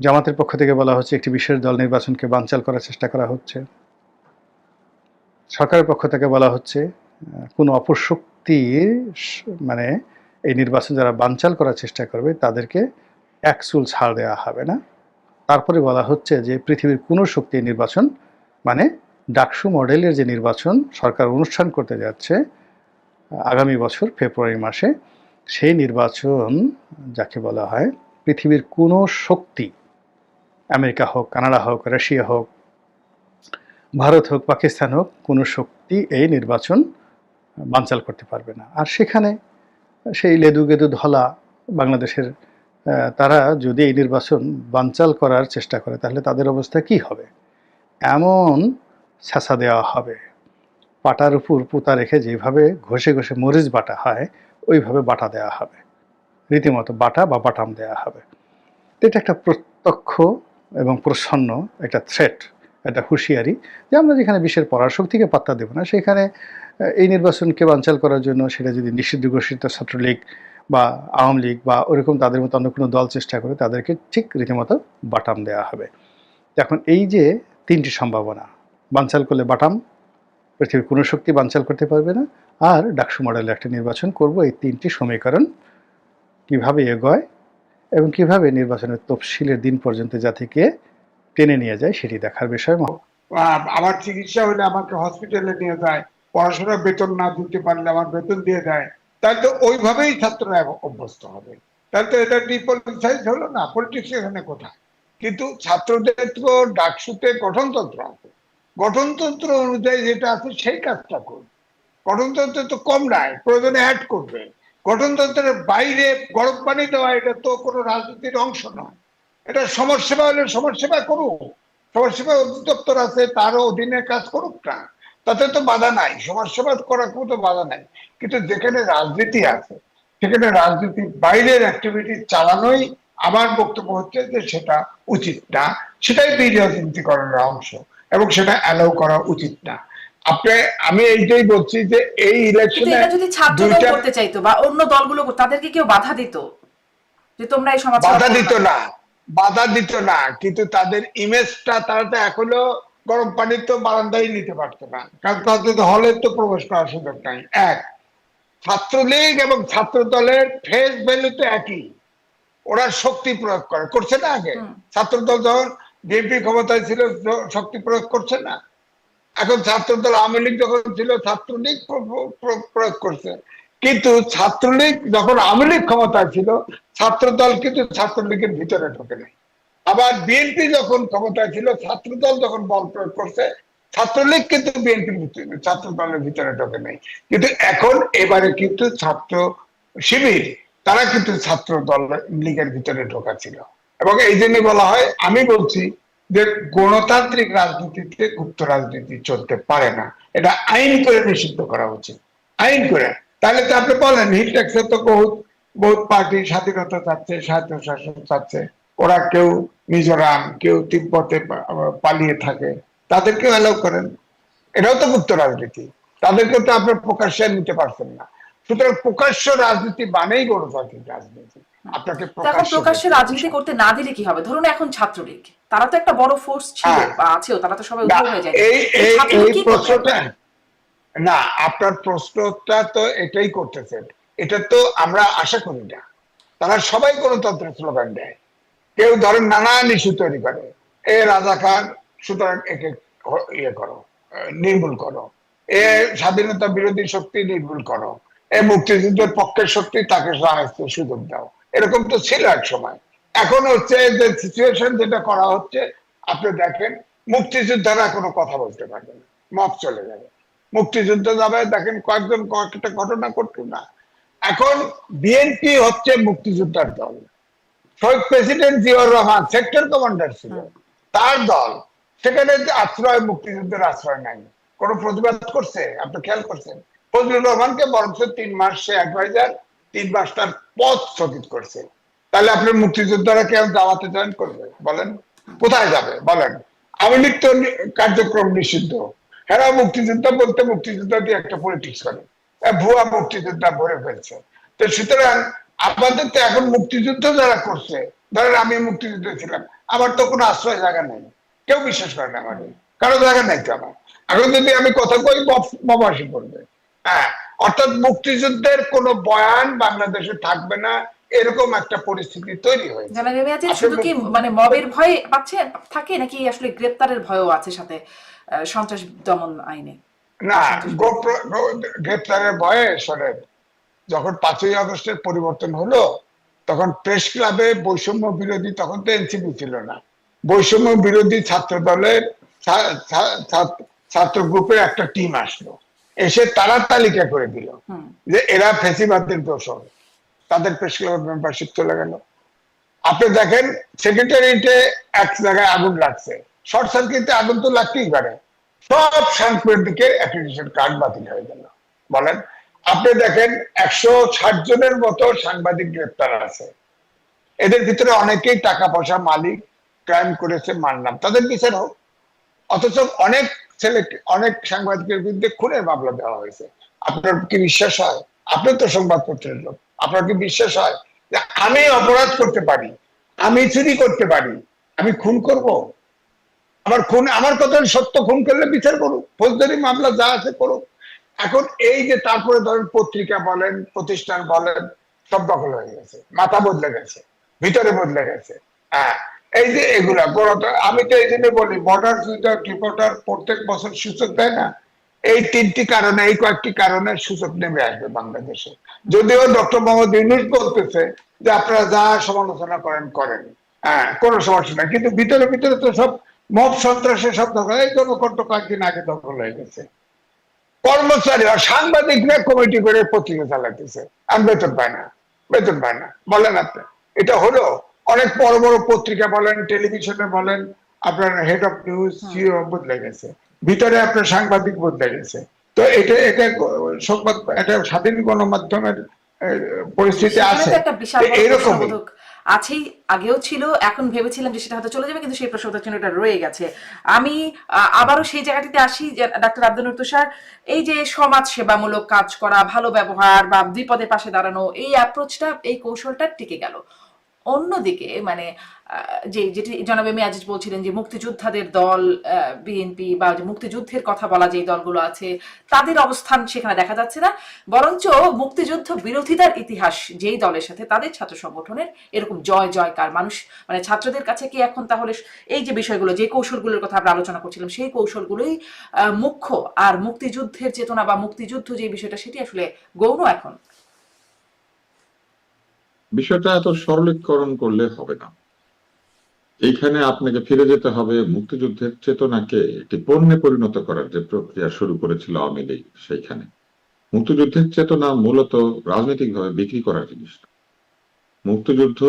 জামাতের পক্ষ থেকে বলা হচ্ছে একটি বিশেষ দল নির্বাচনকে বানচাল করার চেষ্টা করা হচ্ছে। সরকারের পক্ষ থেকে বলা হচ্ছে কোনো অপশক্তির মানে এই নির্বাচন যারা বানচাল করার চেষ্টা করবে তাদেরকে এক চুল ছাড় দেওয়া হবে না। তারপরে বলা হচ্ছে যে পৃথিবীর কোনো শক্তি নির্বাচন মানে ডাকসু মডেলের যে নির্বাচন সরকার অনুষ্ঠান করতে যাচ্ছে আগামী বছর ফেব্রুয়ারি মাসে, সেই নির্বাচন যাকে বলা হয় পৃথিবীর কোনো শক্তি, আমেরিকা হোক, কানাডা হোক, রাশিয়া হোক, ভারত হোক পাকিস্তান হোক কোনো শক্তি এই নির্বাচন বানচাল করতে পারবে না। আর সেখানে সেই লেদু গেদু ধলা বাংলাদেশের তারা যদি এই নির্বাচন বানচাল করার চেষ্টা করে তাহলে তাদের অবস্থা কি হবে? এমন ছ্যাঁচা দেওয়া হবে, পাটার উপর পুঁতা রেখে যেভাবে ঘষে ঘষে মরিচ বাটা হয় ওইভাবে বাটা দেওয়া হবে, রীতিমতো বাটা বা বাটাম দেওয়া হবে। এটা একটা প্রত্যক্ষ এবং প্রচ্ছন্ন একটা থ্রেট, একটা হুঁশিয়ারি যে আমরা যেখানে বিশ্বের পরাশক্তিকে পাত্তা দেব না সেখানে এই নির্বাচনকে বানচাল করার জন্য সেটা যদি নিষিদ্ধ ঘোষিত ছাত্রলীগ বা আওয়ামী লীগ বা ওরকম তাদের মতো অন্য কোনো দল চেষ্টা করে তাদেরকে ঠিক রীতিমতো বাটাম দেওয়া হবে। এখন এই যে তিনটি সম্ভাবনা, বানচাল করলে বাটাম, পৃথিবীর কোনো শক্তি বানচাল করতে পারবে না, আর ডাকসু মডেলে একটা নির্বাচন করব, এই তিনটি সমীকরণ কিভাবে এগোয় এবং কিভাবে নির্বাচনের তফসিলের দিন পর্যন্ত জাতিকে টেনে নিয়ে যায় সেটি দেখার বিষয়। আমার চিকিৎসা হলে আমাকে হসপিটালে নিয়ে যায়, পড়াশোনার বেতন না দিতে পারলে আমার বেতন দিয়ে দেয়, তাহলে তো ওইভাবেই ছাত্ররা অভ্যস্ত হবে। তাহলে তো এটা ডিপলিটিসাইজ হলো না, পলিটিক্স এখানে কোথায়? কিন্তু ছাত্রদের তো ডাকসুতে গঠনতন্ত্র আছে, গঠনতন্ত্র অনুযায়ী যেটা আছে সেই কাজটা করবে। গঠনতন্ত্রে তো কম নাই, প্রয়োজনে অ্যাড করবে। গঠনতন্ত্রের বাইরে গরম পানি দেওয়া এটা তো কোনো রাজনীতির অংশ নয়। এটা সমাজসেবা হলে সমাজসেবা করুক, সমাজসেবা অধিদপ্তর আছে তারও অধীনে কাজ করুক না, তাতে তো বাধা নাই, সমাজসেবা করার কোনো তো বাধা নাই। কিন্তু যেখানে রাজনীতি আছে সেখানে রাজনীতির বাইরের অ্যাক্টিভিটি চালানোই আমার বক্তব্য হচ্ছে যে সেটা উচিত না, সেটাই বিরাজনীতিকরণের অংশ এবং সেটা অ্যালাউ করা উচিত না। আমি এইটাই বলছি যে এই কিন্তু ইলেকশনে এটা যদি ছাত্রদল করতে চাইতো বা অন্য দলগুলো তাদেরকে কেউ বাধা দিত যে তোমরা এই সমাজ বাধা দিত না, বাধা দিত না, কিন্তু তাদের ইমেজটা তারা তো এখনো গরম পানির তো বারান্দায় নিতে পারতো না, কারণ তাদের হলে তো প্রবেশ করার সুযোগ নাই। এক, ছাত্রলীগ এবং ছাত্র দলের ফেস ভ্যালু তো একই, ওরা শক্তি প্রয়োগ করছে না। আগে ছাত্রদল যখন বিএনপি ক্ষমতায় ছিল শক্তি প্রয়োগ করছে না, এখন ছাত্রদল আওয়ামী লীগ যখন ছিল ছাত্রলীগ প্রয়োগ করছে। কিন্তু ছাত্রলীগ যখন আওয়ামী লীগ ক্ষমতায় ছিল ছাত্রদল কিন্তু ছাত্রলীগের ভিতরে ঢোকে নাই। আবার বিএনপি যখন ক্ষমতায় ছিল ছাত্রদল যখন বল প্রয়োগ করছে ছাত্রলীগ কিন্তু বিএনপির ছাত্র দলের ভিতরে ঢোকে নাই। কিন্তু এখন এবারে কিন্তু ছাত্র শিবির তারা কিন্তু ছাত্র দল লীগের ভিতরে ঢোকা ছিল, এবং এই জন্য বলা হয়, আমি বলছি যে গণতান্ত্রিক রাজনীতিতে গুপ্ত রাজনীতি চলতে পারে না, এটা আইন করে নিষিদ্ধ করা উচিত, আইন করে। তাহলে তো আপনি বলেন হিট ট্যাক্সে তো বহুত বহুত পার্টি স্বাধীনতা চাচ্ছে, স্বায়ত্তশাসন চাচ্ছে, ওরা কেউ মিজোরাম কেউ তিব্বতে পালিয়ে থাকে, তাদেরকেও অ্যালাউ করেন, এটাও তো গুপ্ত রাজনীতি, তাদেরকে তো আপনি প্রকাশ্যে নিতে পারছেন না। সুতরাং প্রকাশ্য রাজনীতি মানেই গণতান্ত্রিক রাজনীতি, আপনাকে প্রকাশ্যে রাজনীতি করতে না দিলে কি হবে? ধরুন এখন ছাত্রলীগ, তারা তো একটা বড় ফোর্স ছিল বা আছেও, তারা তো সবাই উদ্ধার হয়ে যায়। এই প্রশ্নটা না, আপনার প্রশ্নটা তো এটাই করতেছেন, এটা তো আমরা আশা করি না। তারা সবাই গণতন্ত্রের স্লোগান দেয়, কেউ ধরেন নানান ইস্যু তৈরি করে, এ রাজাকার সুতরাং একে ইয়ে করো, নির্মূল করো, এ স্বাধীনতা বিরোধী শক্তি নির্মূল করো, এ মুক্তিযুদ্ধের পক্ষের শক্তি তাকে সুযোগ দাও, এরকম তো ছিল এক সময়। এখন হচ্ছে যে সিচুয়েশন যেটা করা হচ্ছে, আপনি দেখেন মুক্তিযোদ্ধারা কোনো কথা বলতে পারবে না, মত চলে যাবে, মুক্তিযুদ্ধ যাবে, দেখেন কয়েকটা ঘটনা ঘটল না। এখন বিএনপি হচ্ছে মুক্তিযোদ্ধার দল, শহীদ president Ziaur Rahman sector commander ছিল, তার দল, সেখানে আশ্রয় মুক্তিযুদ্ধের আশ্রয় নাই, কোন প্রতিবাদ করছে? আপনি খেয়াল করছেন? ফজলুর রহমানকে বরঞ্চ 3 মাস সে অ্যাডভাইজার, 3 মাস তার পদ স্থগিত করছে। তাহলে আপনি মুক্তিযোদ্ধারা কেমন জামাতে জয়েন করবে বলেন? কোথায় যাবে বলেন? আওয়ামী লীগ তো কার্যক্রম নিষিদ্ধ, হ্যাঁ মুক্তিযোদ্ধা বলতে মুক্তিযোদ্ধা দিয়ে একটা পলিটিক্স করে, ভুয়া মুক্তিযোদ্ধা ভরে ফেলছে। তো সুতরাং আমাদের তো এখন মুক্তিযুদ্ধ যারা করছে, ধরেন আমি মুক্তিযুদ্ধ ছিলাম, আমার তো কোনো আশ্রয় জায়গা নেই, কেউ বিশ্বাস করে না, আমার কারো জায়গা নাই তো আমার, এখন যদি আমি কথা কই ববাসী করবে। হ্যাঁ, অর্থাৎ মুক্তিযুদ্ধের কোনো বয়ান বাংলাদেশে থাকবে না, এরকম একটা পরিস্থিতি তৈরি হয়েছে। শুধু কি মানে মবের ভয় পাচ্ছে থাকে নাকি আসলে গ্রেপ্তারের ভয়ও আছে সাথে সন্ত্রাস দমন আইনে? না, গ্রেপ্তারের ভয়ে শোনেন, যখন 5ই আগস্টের পরিবর্তন হলো তখন প্রেস ক্লাবে বৈষম্য বিরোধী, তখন তো এনসিপি ছিল না, বৈষম্য বিরোধী ছাত্র দলের ছাত্র গ্রুপের একটা টিম আসলো, এসে তারা তালিকা করে দিল যে এরা ফেসিবাদের দোষর, তাদের প্রেস ক্লাব মেম্বারশিপ চলে গেল। আপনি দেখেন সেক্রেটারিয়েটে এক জায়গায় আগুন লাগছে, শর্ট সার্কিটে আগুন তো লাগতেই পারে, সব সাংবাদিকের অ্যাক্রিডিটেশন কার্ড বাতিল হয়ে গেল। বলেন, আপনি দেখেন 160 জনের মতো সাংবাদিক গ্রেপ্তার আছে, এদের ভিতরে অনেকেই টাকা পয়সা মালিক, ক্রাইম করেছে মানলাম, তাদের বিচার হোক। অথচ অনেক সাংবাদিকের বিরুদ্ধে খুনের মামলা দেওয়া হয়েছে। আপনার কি বিশ্বাস হয়? আপনি তো সংবাদপত্রের লোক, আপনার কি বিশ্বাস হয় যে আমি অপরাধ করতে পারি, আমি চুরি করতে পারি, আমি খুন করব? আমার কথা সত্য, খুন করলে বিচার করুক, ফৌজদারি মামলা যা আছে করুক। এখন এই যে তারপরে ধরেন পত্রিকা বলেন, প্রতিষ্ঠান বলেন, সব দখল হয়ে গেছে, মাথা বদলে গেছে, ভিতরে বদলে গেছে। হ্যাঁ, এই যে এগুলা আমি তো এই জন্য বলি, বর্ডার উইদাউট রিপোর্টার প্রত্যেক বছর সূচক দেয় না, এই তিনটি কারণে, এই কয়েকটি কারণে সূচক নেমে আসবে বাংলাদেশে। যদিও ডক্টর মোহাম্মদ ইউনূস বলতেছে যে আপনারা যা সমালোচনা করেন, হ্যাঁ, কোনো সমস্যা নাই, কিন্তু ভিতরে ভিতরে তো সব মব সন্ত্রাসের সব দখল, এই জনকণ্ঠ কয়েকদিন আগে দখল হয়ে গেছে। কর্মচারী আর সাংবাদিকরা কমিটি করে পত্রিকা চালাইতেছে, আর বেতন পায় না, বেতন পায় না। বলেন আপনি, এটা হলো? অনেক বড় বড় পত্রিকা বলেন, টেলিভিশনে বলেন, আপনার হেড অফ নিউজ, সিও বদলে গেছে, ভিতরে আপনার সাংবাদিক বদলে গেছে। তো এটা সংবাদ, এটা স্বাধীন গণমাধ্যমের পরিস্থিতি আছে এইরকমই আছেই, আগেও ছিল, এখন ভেবেছিলাম যে সেটা হয়তো চলে যাবে, কিন্তু সেই প্রশ্নটার জন্য এটা রয়ে গেছে। আমি আবারও সেই জায়গাটিতে আসি যে ডাক্তার আব্দুল তুষার, এই যে সমাজ সেবামূলক কাজ করা, ভালো ব্যবহার বা বিপদের পাশে দাঁড়ানো, এই অ্যাপ্রোচটা, এই কৌশলটা টিকে গেল। অন্যদিকে মানে যেটি জনাব এম এ আজিজ বলছিলেন যে মুক্তিযোদ্ধাদের দল, বিএনপি বা মুক্তিযুদ্ধের কথা বলা যে দলগুলো আছে, তাদের অবস্থান সেখানে দেখা যাচ্ছে না, বরঞ্চ মুক্তিযুদ্ধ বিরোধিতার ইতিহাস যেই দলের সাথে, তাদের ছাত্র সংগঠনের এরকম জয় জয়কার, মানুষ মানে ছাত্রদের কাছে কি এখন তাহলে এই যে বিষয়গুলো, যে কৌশলগুলোর কথা আমরা আলোচনা করছিলাম, সেই কৌশলগুলোই মুখ্য, আর মুক্তিযুদ্ধের চেতনা বা মুক্তিযুদ্ধ যে বিষয়টা, সেটি আসলে গৌণ এখন? বিষয়টা এত সরলীকরণ করলে হবে না। এইখানে আপনাকে ফিরে যেতে হবে মুক্তিযুদ্ধের চেতনাকে একটি পণ্যে পরিণত করার যে প্রক্রিয়া শুরু করেছিল আওয়ামী লীগ। সেইখানে মুক্তিযুদ্ধের চেতনা মূলত রাজনৈতিকভাবে বিক্রি করার জিনিস না। মুক্তিযুদ্ধ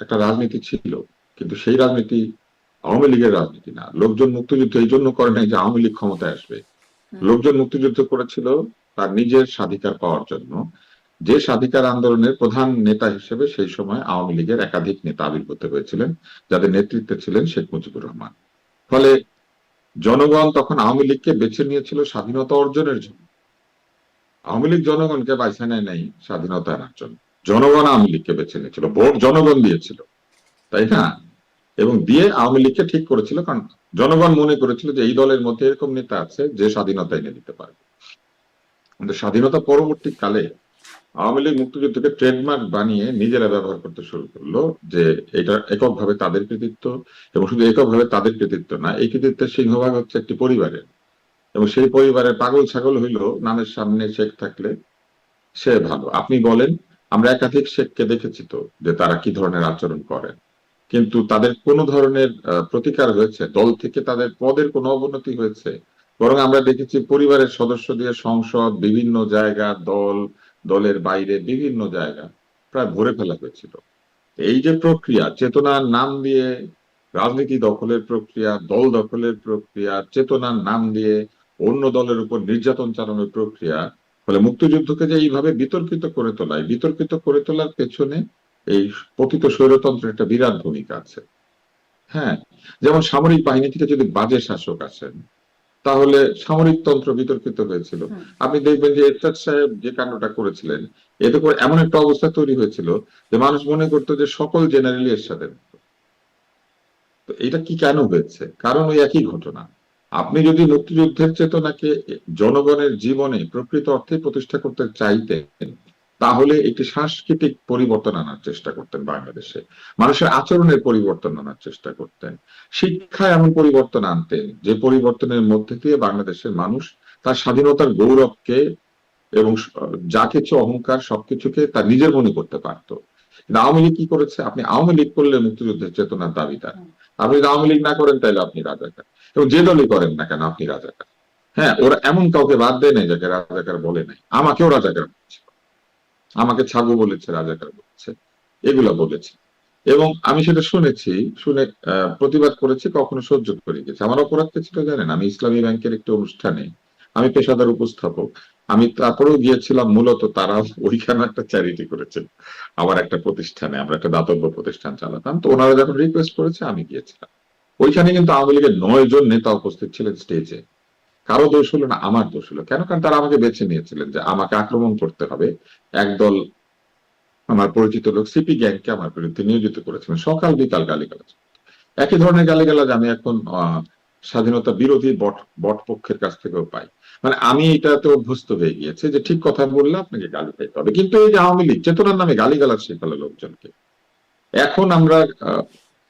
একটা রাজনীতি ছিল, কিন্তু সেই রাজনীতি আওয়ামী লীগের রাজনীতি না। লোকজন মুক্তিযুদ্ধ এই জন্য করে নাই যে আওয়ামী লীগ ক্ষমতায় আসবে। লোকজন মুক্তিযুদ্ধ করেছিল তার নিজের স্বাধিকার পাওয়ার জন্য। যে স্বাধিকার আন্দোলনের প্রধান নেতা হিসেবে সেই সময় আওয়ামী লীগের একাধিক নেতা আবির্ভূত হয়েছিলেন, যাদের নেতৃত্বে ছিলেন শেখ মুজিবুর রহমান। ফলে জনগণ তখন আওয়ামী লীগকে বেছে নিয়েছিল স্বাধীনতা অর্জনের জন্য। আওয়ামী লীগ জনগণকে বাইছে নেয় নাই স্বাধীনতা আনার জন্য, জনগণ আওয়ামী লীগকে বেছে নিয়েছিল, ভোট জনগণ দিয়েছিল, তাই না? এবং দিয়ে আওয়ামী লীগকে ঠিক করেছিল, কারণ জনগণ মনে করেছিল যে এই দলের মধ্যে এরকম নেতা আছে যে স্বাধীনতা এনে দিতে পারবে। কিন্তু স্বাধীনতা পরবর্তী কালে আওয়ামী লীগ মুক্তিযুদ্ধকে ট্রেডমার্ক বানিয়ে নিজেরা ব্যবহার করতে শুরু করলো, যে এটা এককভাবে তাদের কৃতিত্ব, এবং শুধু এককভাবে তাদের কৃতিত্ব না, এই কৃতিত্বের সিংহভাগ হচ্ছে একটি পরিবারের, এবং সেই পরিবারের পাগল ছাগল হইল নামের সামনে শেখ থাকলে সে ভালো। আপনি বলেন, আমরা একাধিক শেখকে দেখেছি তো যে তারা কি ধরনের আচরণ করেন, কিন্তু তাদের কোনো ধরনের প্রতিকার হয়েছে? দল থেকে তাদের পদের কোনো অবনতি হয়েছে? বরং আমরা দেখেছি পরিবারের সদস্য দিয়ে সংসদ, বিভিন্ন জায়গা, দলের বাইরে বিভিন্ন জায়গা প্রায় ভরে ফেলা হয়েছিল। এই যে প্রক্রিয়া, চেতনার নাম দিয়ে রাজনীতি দখলের প্রক্রিয়া, দল দখলের প্রক্রিয়া, চেতনার নাম দিয়ে অন্য দলের উপর নির্যাতন চালানোর প্রক্রিয়া, ফলে মুক্তিযুদ্ধকে যে এইভাবে বিতর্কিত করে তোলার পেছনে এই পতিত স্বৈরতন্ত্রের একটা বিরাট ভূমিকা আছে। হ্যাঁ, যেমন সামরিক বাহিনী থেকে যদি বাজে শাসক আসেন, তাহলে সামরিক তন্ত্র বিতর্কিত হয়েছিল। আপনি দেখবেন যে এরশাদ সাহেব যে কাণ্ডটা করেছিলেন, এতে করে এমন একটা অবস্থা তৈরি হয়েছিল যে মানুষ মনে করতো যে সকল জেনারেলি এরশাদের। তো এটা কি কেন হয়েছে? কারণ ওই একই ঘটনা। আপনি যদি মুক্তিযুদ্ধের চেতনাকে জনগণের জীবনে প্রকৃত অর্থে প্রতিষ্ঠা করতে চাইতেন, তাহলে একটি সাংস্কৃতিক পরিবর্তন আনার চেষ্টা করতেন বাংলাদেশে, মানুষের আচরণের পরিবর্তন আনার চেষ্টা করতেন, শিক্ষায় এমন পরিবর্তন আনতেন যে পরিবর্তনের মধ্যে দিয়ে বাংলাদেশের মানুষ তার স্বাধীনতার গৌরবকে এবং যা কিছু অহংকার সবকিছুকে তার নিজের মনে করতে পারতো। কিন্তু আওয়ামী লীগ কি করেছে? আপনি আওয়ামী লীগ করলে মুক্তিযুদ্ধের চেতনার দাবিদার, আপনি যদি আওয়ামী লীগ না করেন তাহলে আপনি রাজাকার, এবং যে দলই করেন না কেন আপনি রাজাকার। হ্যাঁ, ওরা এমন কাউকে বাদ দেয় নাই যাকে রাজাকার বলে নাই। আমাকেও রাজাকার বলেছে, আমাকে ছাগু বলেছে, রাজাকার বলেছে, এগুলা বলেছে, এবং আমি সেটা শুনেছি, শুনে প্রতিবাদ করেছি, কখনো সহ্য করে গেছি। আমার অপরাধ কি ছিল জানেন? আমি ইসলামী ব্যাংকের একটি অনুষ্ঠানে, আমি পেশাদার উপস্থাপক, আমি তারপরেও গিয়েছিলাম, মূলত তারা ওইখানে একটা চ্যারিটি করেছে আমার একটা প্রতিষ্ঠানে, আমরা একটা দাতব্য প্রতিষ্ঠান চালাতাম, তো ওনারা যখন রিকোয়েস্ট করেছে আমি গিয়েছিলাম। ওইখানে কিন্তু আওয়ামী লীগের 9 জন নেতা উপস্থিত ছিলেন স্টেজে। কারো দোষ হলো না, আমার দোষ হলো। কেন? কারণ তারা আমাকে বেছে নিয়েছিলেন যে আমাকে আক্রমণ করতে হবে। একদল আমার পরিচিত লোক সিপি গ্যাংকে আমার বিরুদ্ধে নিয়োজিত করেছিলেন, সকাল বিকাল গালিগালাজ। একই ধরনের গালিগালাজ আমি এখন স্বাধীনতা বিরোধী বট বট পক্ষের কাছ থেকেও পাই। মানে আমি এটাতে অভ্যস্ত হয়ে গিয়েছে যে ঠিক কথা বললে আপনাকে গালি খাইতে হবে। কিন্তু এই যে আওয়ামী লীগ চেতনার নামে গালিগালাজ শেখালো লোকজনকে, এখন আমরা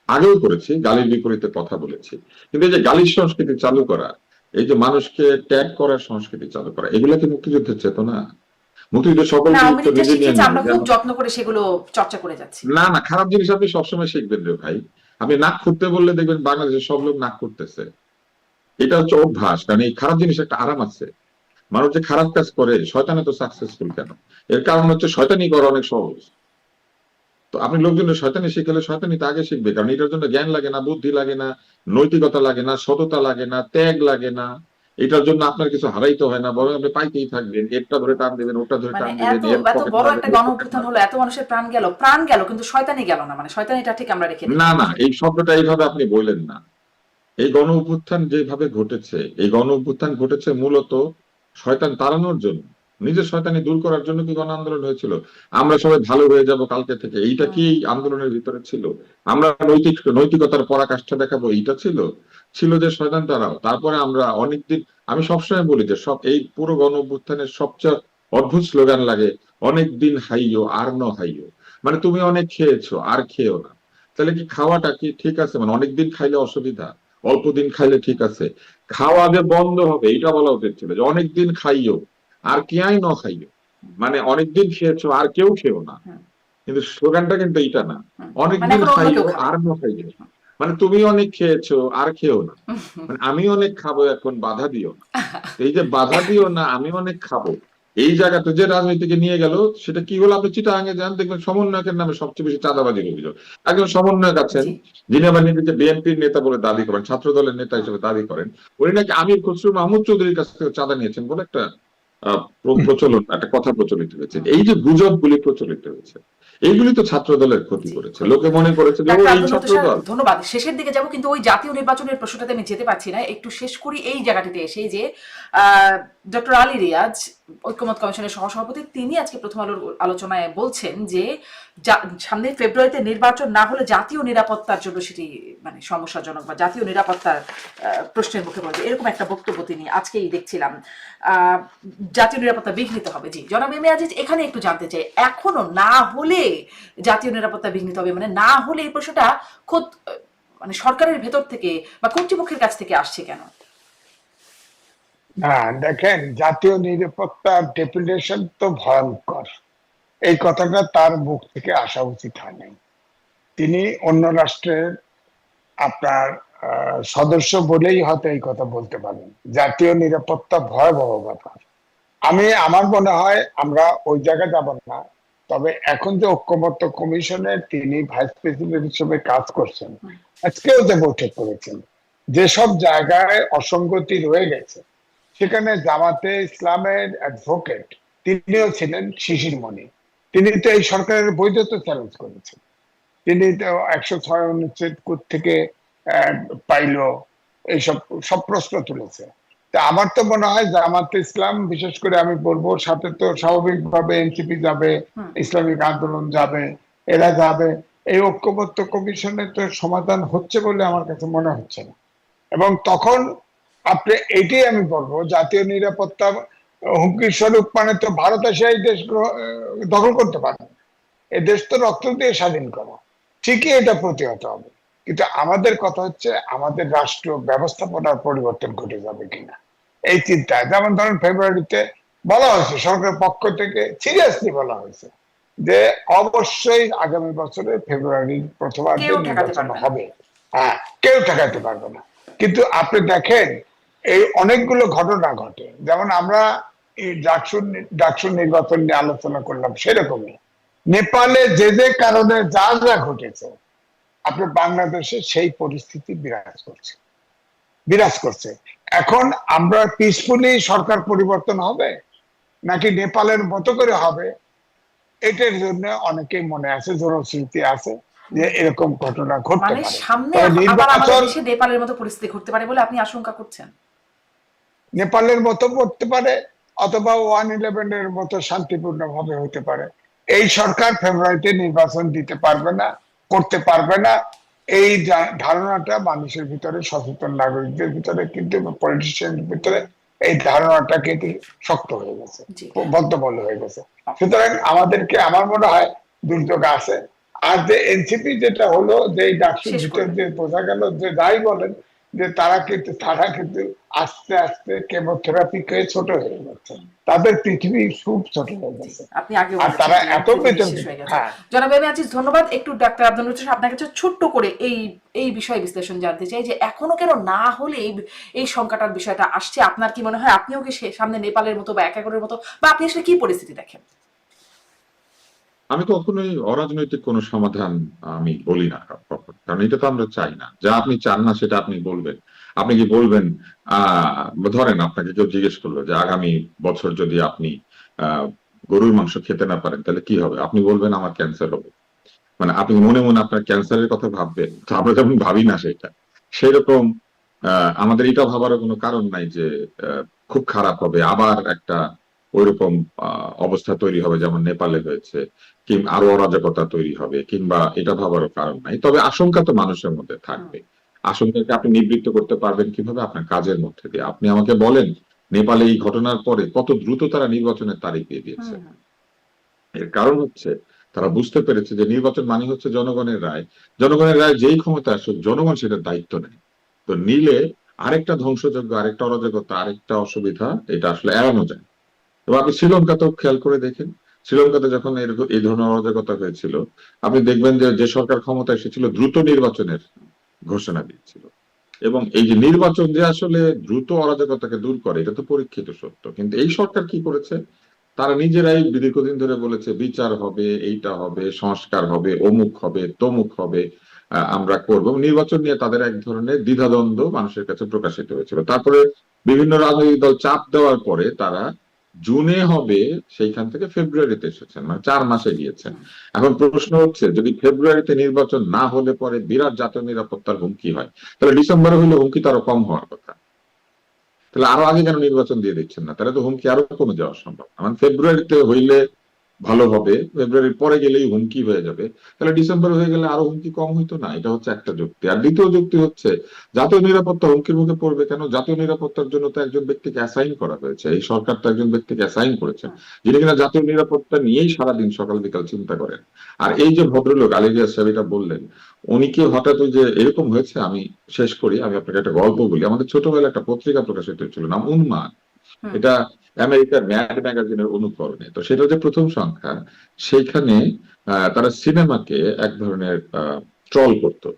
আগেও করেছি, গালির বিপরীতে কথা বলেছি, কিন্তু এই যে গালির সংস্কৃতি চালু করা, এই যে মানুষকে ট্যাগ করার সংস্কৃতি চালু করা, এগুলো কি মুক্তিযুদ্ধের চেতনা? মুক্তিযুদ্ধ সকল না, আওয়ামী লীগ যা নিজে নিয়ে শিখেছে আমরা নেবে। খুব যত্ন করে সেগুলো চর্চা করে যাচ্ছি। না না, খারাপ জিনিস আপনি সবসময় শিখবেন রে ভাই। আপনি নাক খুঁড়তে বললে দেখবেন বাংলাদেশের সব লোক নাক খুঁড়তেছে। এটা হচ্ছে অভ্যাস, কারণ এই খারাপ জিনিস একটা আরাম আছে। মানুষ যে খারাপ কাজ করে, শয়তানে তো সাকসেসফুল কেন? এর কারণ হচ্ছে শয়তানি করা অনেক সহজ। তো আপনি লোকজনের শয়তানি শিখালে শয়তানি তো আগে শিখবে, কারণ এটার জন্য জ্ঞান লাগে না, বুদ্ধি লাগে না, নৈতিকতা লাগে না, সততা লাগে না, ত্যাগ লাগে না। এটার জন্য আপনার কিছু হারাইতে হয় না, বরং আপনি পাইতেই থাকবেন। এটা ধরে টান দিবেন, ওটা ধরে মানে টান দিবেন, এত এর এত পকেট বড় মারবেন, একটা ওর গণ পকেট অভ্যুত্থান হলো, মারবেন। এত মানুষের প্রাণ গেল, কিন্তু শয়তানি গেল না, মানে শয়তানিটা ঠিক আমরা রেখে না দিলাম। না, এই শব্দটা এইভাবে আপনি বললেন না। এই গণ অভ্যুত্থান যেভাবে ঘটেছে, এই গণ অভ্যুত্থান ঘটেছে মূলত শয়তান তাড়ানোর জন্য, নিজের শয়তানি দূর করার জন্য কি গণ আন্দোলন হয়েছিল? আমরা সবাই ভালো হয়ে যাব কালকে থেকে, এইটা কি এই আন্দোলনের ভিতরে ছিল? আমরা নৈতিকতার পরাকাষ্ঠা দেখাবো, এইটা ছিল? ছিল যে শয়তান তারাও। তারপরে আমরা অনেকদিন, আমি সবসময় বলি যে সব এই পুরো গণ অভ্যুত্থানের সবচেয়ে অদ্ভুত স্লোগান লাগে, অনেক দিন হাইও আর ন হাইও। মানে তুমি অনেক খেয়েছো আর খেয়েও না। তাহলে কি খাওয়াটা কি ঠিক আছে? মানে অনেকদিন খাইলে অসুবিধা, অল্প দিন খাইলে ঠিক আছে? খাওয়া যে বন্ধ হবে এটা বলা উচিত ছিল, যে অনেকদিন খাইও আর কেয়াই ন খাইও। মানে অনেকদিন খেয়েছো আর কেউ খেও না। হুম, কিন্তু স্লোগানটা কিন্তু এইটা না, হুম। মানে অনেকদিন এখন অন্য কেউ খাইও খাবে। আর ন খাইও। মানে তুমি অনেক খেয়েছো আর খেও না, মানে আমি অনেক খাবো এখন বাধা দিও না। তো এই যে বাধা দিও না, আমি অনেক খাবো, এই জায়গাতে যে রাজনীতিকে নিয়ে গেল, সেটা কি হলো? আপনি চিটাগাঙে যান, দেখবেন সমন্বয়কের নামে সবচেয়ে বেশি চাঁদাবাজির অভিযোগ। একজন সমন্বয়ক আছেন, জি। যিনি আবার নিজেকে বিএনপির নেতা বলে দাবি করেন, ছাত্র দলের নেতা হিসেবে দাবি করেন। উনি নাকি আমির খসরু মাহমুদ চৌধুরীর কাছ থেকে চাঁদা নিয়েছেন বলে একটা প্রচলন, একটা কথা প্রচলিত হয়েছে। এই যে গুজবগুলি প্রচলিত হয়েছে, এইগুলি তো ছাত্র দলের ক্ষতি জি, করেছে। ক্ষতি লোকে করেছে। মনে করেছে যে ও ডাক্তার এই আব্দুল ছাত্র লতিফ স্যার, দল। ধন্যবাদ। শেষের দিকে যাব, কিন্তু ওই জাতীয় নির্বাচনের প্রশ্নটাতে আমি যেতে পারছি না, একটু শেষ করি এই জায়গাটিতে এসে যে ডক্টর আলী রিয়াজ, ঐক্যমত কমিশনের সহসভাপতি, তিনি আজকে প্রথম আলোর আলোচনায় বলছেন যে সামনে ফেব্রুয়ারিতে নির্বাচন না হলে জাতীয় নিরাপত্তার জন্য সেটি মানে সমস্যাজনক, বা জাতীয় নিরাপত্তার প্রশ্নের মুখে পড়বে, এরকম একটা বক্তব্য তিনি আজকেই দেখছিলাম। জাতীয় নিরাপত্তা বিঘ্নিত হবে। জি জনাব এম এ আজিজ, এখানে একটু জানতে চাই, এখনো না হলে জাতীয় নিরাপত্তা বিঘ্নিত হবে, মানে না হলে এই প্রশ্নটা খোদ মানে সরকারের ভেতর থেকে বা কর্তৃপক্ষের কাছ থেকে আসছে কেন? না দেখেন, জাতীয় নিরাপত্তার ডেফিনেশন তো ভয়ঙ্কর। এই কথাটা তার মুখ থেকে আসা উচিত হয় নাই। তিনি অন্য রাষ্ট্রের আপনার সদস্য বলেই হয়তো এই কথা বলতে পারেন। জাতীয় নিরাপত্তা ভয়াবহ ব্যাপার। আমার মনে হয় আমরা ওই জায়গায় যাব না। তবে এখন যে ঐক্যমত্য কমিশনের তিনি ভাইস প্রেসিডেন্ট হিসেবে কাজ করছেন, আজকেও যে বৈঠক করেছেন, যেসব জায়গায় অসঙ্গতি রয়ে গেছে, সেখানে জামাতে ইসলামের অ্যাডভোকেট তিনিও ছিলেন শিশির মনি। তিনি তো এই সরকারের বৈধতা চ্যালেঞ্জ করেছেন। তিনি তো 106 অনুচ্ছেদ থেকে পাইলো, এইসব সব প্রশ্ন তুলেছে। তা আমার তো মনে হয় জামাতে ইসলাম, বিশেষ করে আমি বলবো, সাথে তো স্বাভাবিকভাবে এনসিপি যাবে, ইসলামিক আন্দোলন যাবে, এরা যাবে। এই ঐক্যমত্য কমিশনের তো সমাধান হচ্ছে বলে আমার কাছে মনে হচ্ছে না। এবং তখন আপনি এটাই আমি বলবো, জাতীয় নিরাপত্তা হুমকির স্বরূপ মানে তো ভারত এসে এই দেশ দখল করতে পারে। এই দেশ তো রক্ত দিয়ে স্বাধীন করা, ঠিকই এটা প্রতিহত হবে। কিন্তু আমাদের কথা হচ্ছে আমাদের রাষ্ট্র ব্যবস্থাপনার পরিবর্তন ঘটে যাবে কিনা এই চিন্তায়। যেমন ধরেন ফেব্রুয়ারিতে বলা হয়েছে সরকারের পক্ষ থেকে, সিরিয়াসলি বলা হয়েছে যে অবশ্যই আগামী বছরের ফেব্রুয়ারির প্রথমার্ধে কেউ ঠেকাতে নির্বাচন পারবে না। হবে। হ্যাঁ, কেউ ঠেকাতে পারবে না। কিন্তু আপনি দেখেন এই অনেকগুলো ঘটনা ঘটে, যেমন আমরা এই ডাকসু নির্বাচন নিয়ে আলোচনা করলাম, সেরকমই নেপালে যে যে কারণে যা যা ঘটেছে, আপনার বাংলাদেশে সেই পরিস্থিতি বিরাজ করছে। এখন আমরা পিসফুলি সরকার পরিবর্তন হবে নাকি নেপালের মতো করে হবে, এটার জন্য অনেকেই মনে আছে, জনশ্রুতি আছে যে এরকম ঘটনা ঘটতে মানে পারে। সামনে তবে আবার আমাদের নির্বাচন দেশে নেপালের মতো পরিস্থিতি ঘটতে পারে বলে আপনি আশঙ্কা করছেন? নেপালের মতো করতে পারে, অথবা 111 এর মতো শান্তিপূর্ণ ভাবে হতে পারে। এই সরকার ফেব্রুয়ারিতে নির্বাচন দিতে পারবে না, করতে পারবে না, এই ধারণাটা মানুষের ভিতরে, সচেতন নাগরিকদের ভিতরে, কিন্তু পলিটিশিয়ানদের ভিতরে এই ধারণাটা কিন্তু শক্ত হয়ে গেছে, জি। বদ্ধমূল হয়ে গেছে। সুতরাং আমাদেরকে, আমার মনে হয় দুর্যোগ আছে। আর যে এনসিপি যেটা হলো, যে এই ডাকসুর শেষ ভিতর করবেন। যে বোঝা গেল যে যাই বলেন, যে তারা কিন্তু আস্তে আস্তে কেমোথেরাপি খেয়ে ছোট হয়ে যাচ্ছে, তাদের পৃথিবী খুব ছোট হয়ে গেছে। আপনি আগে আর বলেছেন তারা যে এত পৃথিবী বেতন, শেষ হয়ে গেছে। হ্যাঁ, জনাব এম এ আজিজ, ধন্যবাদ। একটু ডাক্তার আব্দুল লতিফ আপনার কাছে ছোট্ট করে এই বিষয়ে বিশ্লেষণ জানতে চাই যে এখনো কেন না হলে এই সংকটার বিষয়টা আসছে। আপনার কি মনে হয় আপনিও কি সামনে নেপালের মতো বা একাগরের মতো, বা আপনি আসলে কি পরিস্থিতি দেখেন? আমি কখনোই অরাজনৈতিক কোনো সমাধান আমি বলি না কখন, কারণ এটা তো আমরা চাই না। যা আপনি চান না সেটা আপনি বলবেন। আপনি কি বলবেন, ধরেন আপনাকে কেউ জিজ্ঞেস করলো যে আগামী বছর যদি আপনি গরুর মাংস খেতে না পারেন তাহলে কি হবে, আপনি বলবেন আমার ক্যান্সার হবে। মানে আপনি মনে মনে আপনার ক্যান্সারের কথা ভাববেন, তো আমরা যেমন ভাবি না সেটা, সেরকম আমাদের এটা ভাবারও কোনো কারণ নাই যে খুব খারাপ হবে, আবার একটা ওইরকম অবস্থা তৈরি হবে যেমন নেপালে হয়েছে, কিংবা আরো অরাজকতা তৈরি হবে, কিংবা এটা ভাবারও কারণ নাই। তবে আশঙ্কা তো মানুষের মধ্যে থাকবে। আশঙ্কাকে আপনি নিবৃত্ত করতে পারবেন কিভাবে? আপনার কাজের মধ্যে দিয়ে। আপনি আমাকে বলেন, নেপালে এই ঘটনার পরে কত দ্রুত তারা নির্বাচনের তারিখ দিয়ে দিয়েছে। এর কারণ হচ্ছে তারা বুঝতে পেরেছে যে নির্বাচন মানে হচ্ছে জনগণের রায়। জনগণের রায় যেই ক্ষমতা আসুক, জনগণ সেটার দায়িত্ব নেয়। তো নিলে আরেকটা ধ্বংসযজ্ঞ, আরেকটা অরাজকতা, আরেকটা অসুবিধা, এটা আসলে এড়ানো যায়। এবং আপনি শ্রীলঙ্কাতেও খেয়াল করে দেখেন, শ্রীলঙ্কাতে যখন এই ধরনের অরাজকতা হয়েছিল, আপনি দেখবেন যে যে সরকার ক্ষমতায় এসেছিল দ্রুত নির্বাচনের ঘোষণা দিয়েছিল। এবং এই যে নির্বাচন যে আসলে দ্রুত অরাজকতাকে দূর করে, এটা তো পরীক্ষিত সত্য। কিন্তু এই সরকার কি করেছে, তারা নিজেরাই দীর্ঘদিন ধরে বলেছে বিচার হবে, এইটা হবে, সংস্কার হবে, অমুক হবে, তমুক হবে, আমরা করব। নির্বাচন নিয়ে তাদের এক ধরনের দ্বিধাদ্বন্দ্ব মানুষের কাছে প্রকাশিত হয়েছিল। তারপরে বিভিন্ন রাজনৈতিক দল চাপ দেওয়ার পরে তারা জুনে হবে সেইখান থেকে ফেব্রুয়ারিতে এসেছেন, মানে 4 মাসে গিয়েছেন। এখন প্রশ্ন হচ্ছে, যদি ফেব্রুয়ারিতে নির্বাচন না হলে পরে বিরাট জাতীয় নিরাপত্তার হুমকি হয়, তাহলে ডিসেম্বরে হলে হুমকি তো আরো কম হওয়ার কথা। তাহলে আরো আগে কেন নির্বাচন দিয়ে দিচ্ছেন না? তাহলে তো হুমকি আরো কমে যাওয়া সম্ভব। মানে ফেব্রুয়ারিতে হইলে ভালো হবে, ফেব্রুয়ারির পরে গেলেই হুমকি হয়ে যাবে, তাহলে ডিসেম্বর হয়ে গেলে আরো হুমকি কম হইতো না? এটা হচ্ছে একটা যুক্তি। আর দ্বিতীয় যুক্তি হচ্ছে, জাতীয় নিরাপত্তা হুমকির মুখে পড়বে কেন? জাতীয় নিরাপত্তার জন্য তো একজন ব্যক্তিকে অ্যাসাইন করা হয়েছে, এই সরকার তো একজন ব্যক্তিকে অ্যাসাইন করেছেন, যিনি কিনা জাতীয় নিরাপত্তা নিয়েই সারাদিন সকাল বিকাল চিন্তা করেন। আর এই যে ভদ্রলোক আলী রিয়াজ সাহেব এটা বললেন, উনি কি হঠাৎ ওই যে এরকম হয়েছে? আমি শেষ করি, আমি আপনাকে একটা গল্প বলি। আমাদের ছোটবেলায় একটা পত্রিকা প্রকাশিত হয়েছিল, নাম উন্মাদ। এটা আমেরিকার ম্যাড ম্যাগাজিনের অনুকরণে। তো সেটা যে প্রথম সংখ্যা, সেইখানে তারা সিনেমাকে এক ধরনের ট্রল করতো।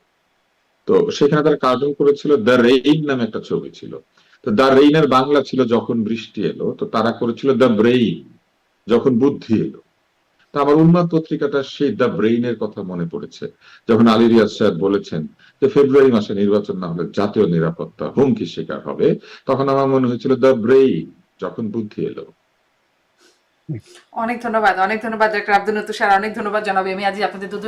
তো সেখানে তারা কার্টুন করেছিল, দ্য রেইন নামে একটা ছবি ছিল। তো দ্য রেইনের বাংলা ছিল যখন বৃষ্টি এলো, তো তারা করেছিল দ্য ব্রেইন, যখন বুদ্ধি এলো। তা আমার উন্মাদ পত্রিকাটা সেই দ্য ব্রেইনের কথা মনে পড়েছে, যখন আলী রিয়াজ সাহেব বলেছেন যে ফেব্রুয়ারি মাসে নির্বাচন না হলে জাতীয় নিরাপত্তা হুমকির শিকার হবে, তখন আমার মনে হয়েছিল দ্য ব্রেইন, যখন বুদ্ধি এলো। অনেক ধন্যবাদ, অনেক ধন্যবাদ ডক্টর আব্দুল লতিফ স্যার, অনেক ধন্যবাদ জনাব এম এ আজিজ, আপনাদের দুজন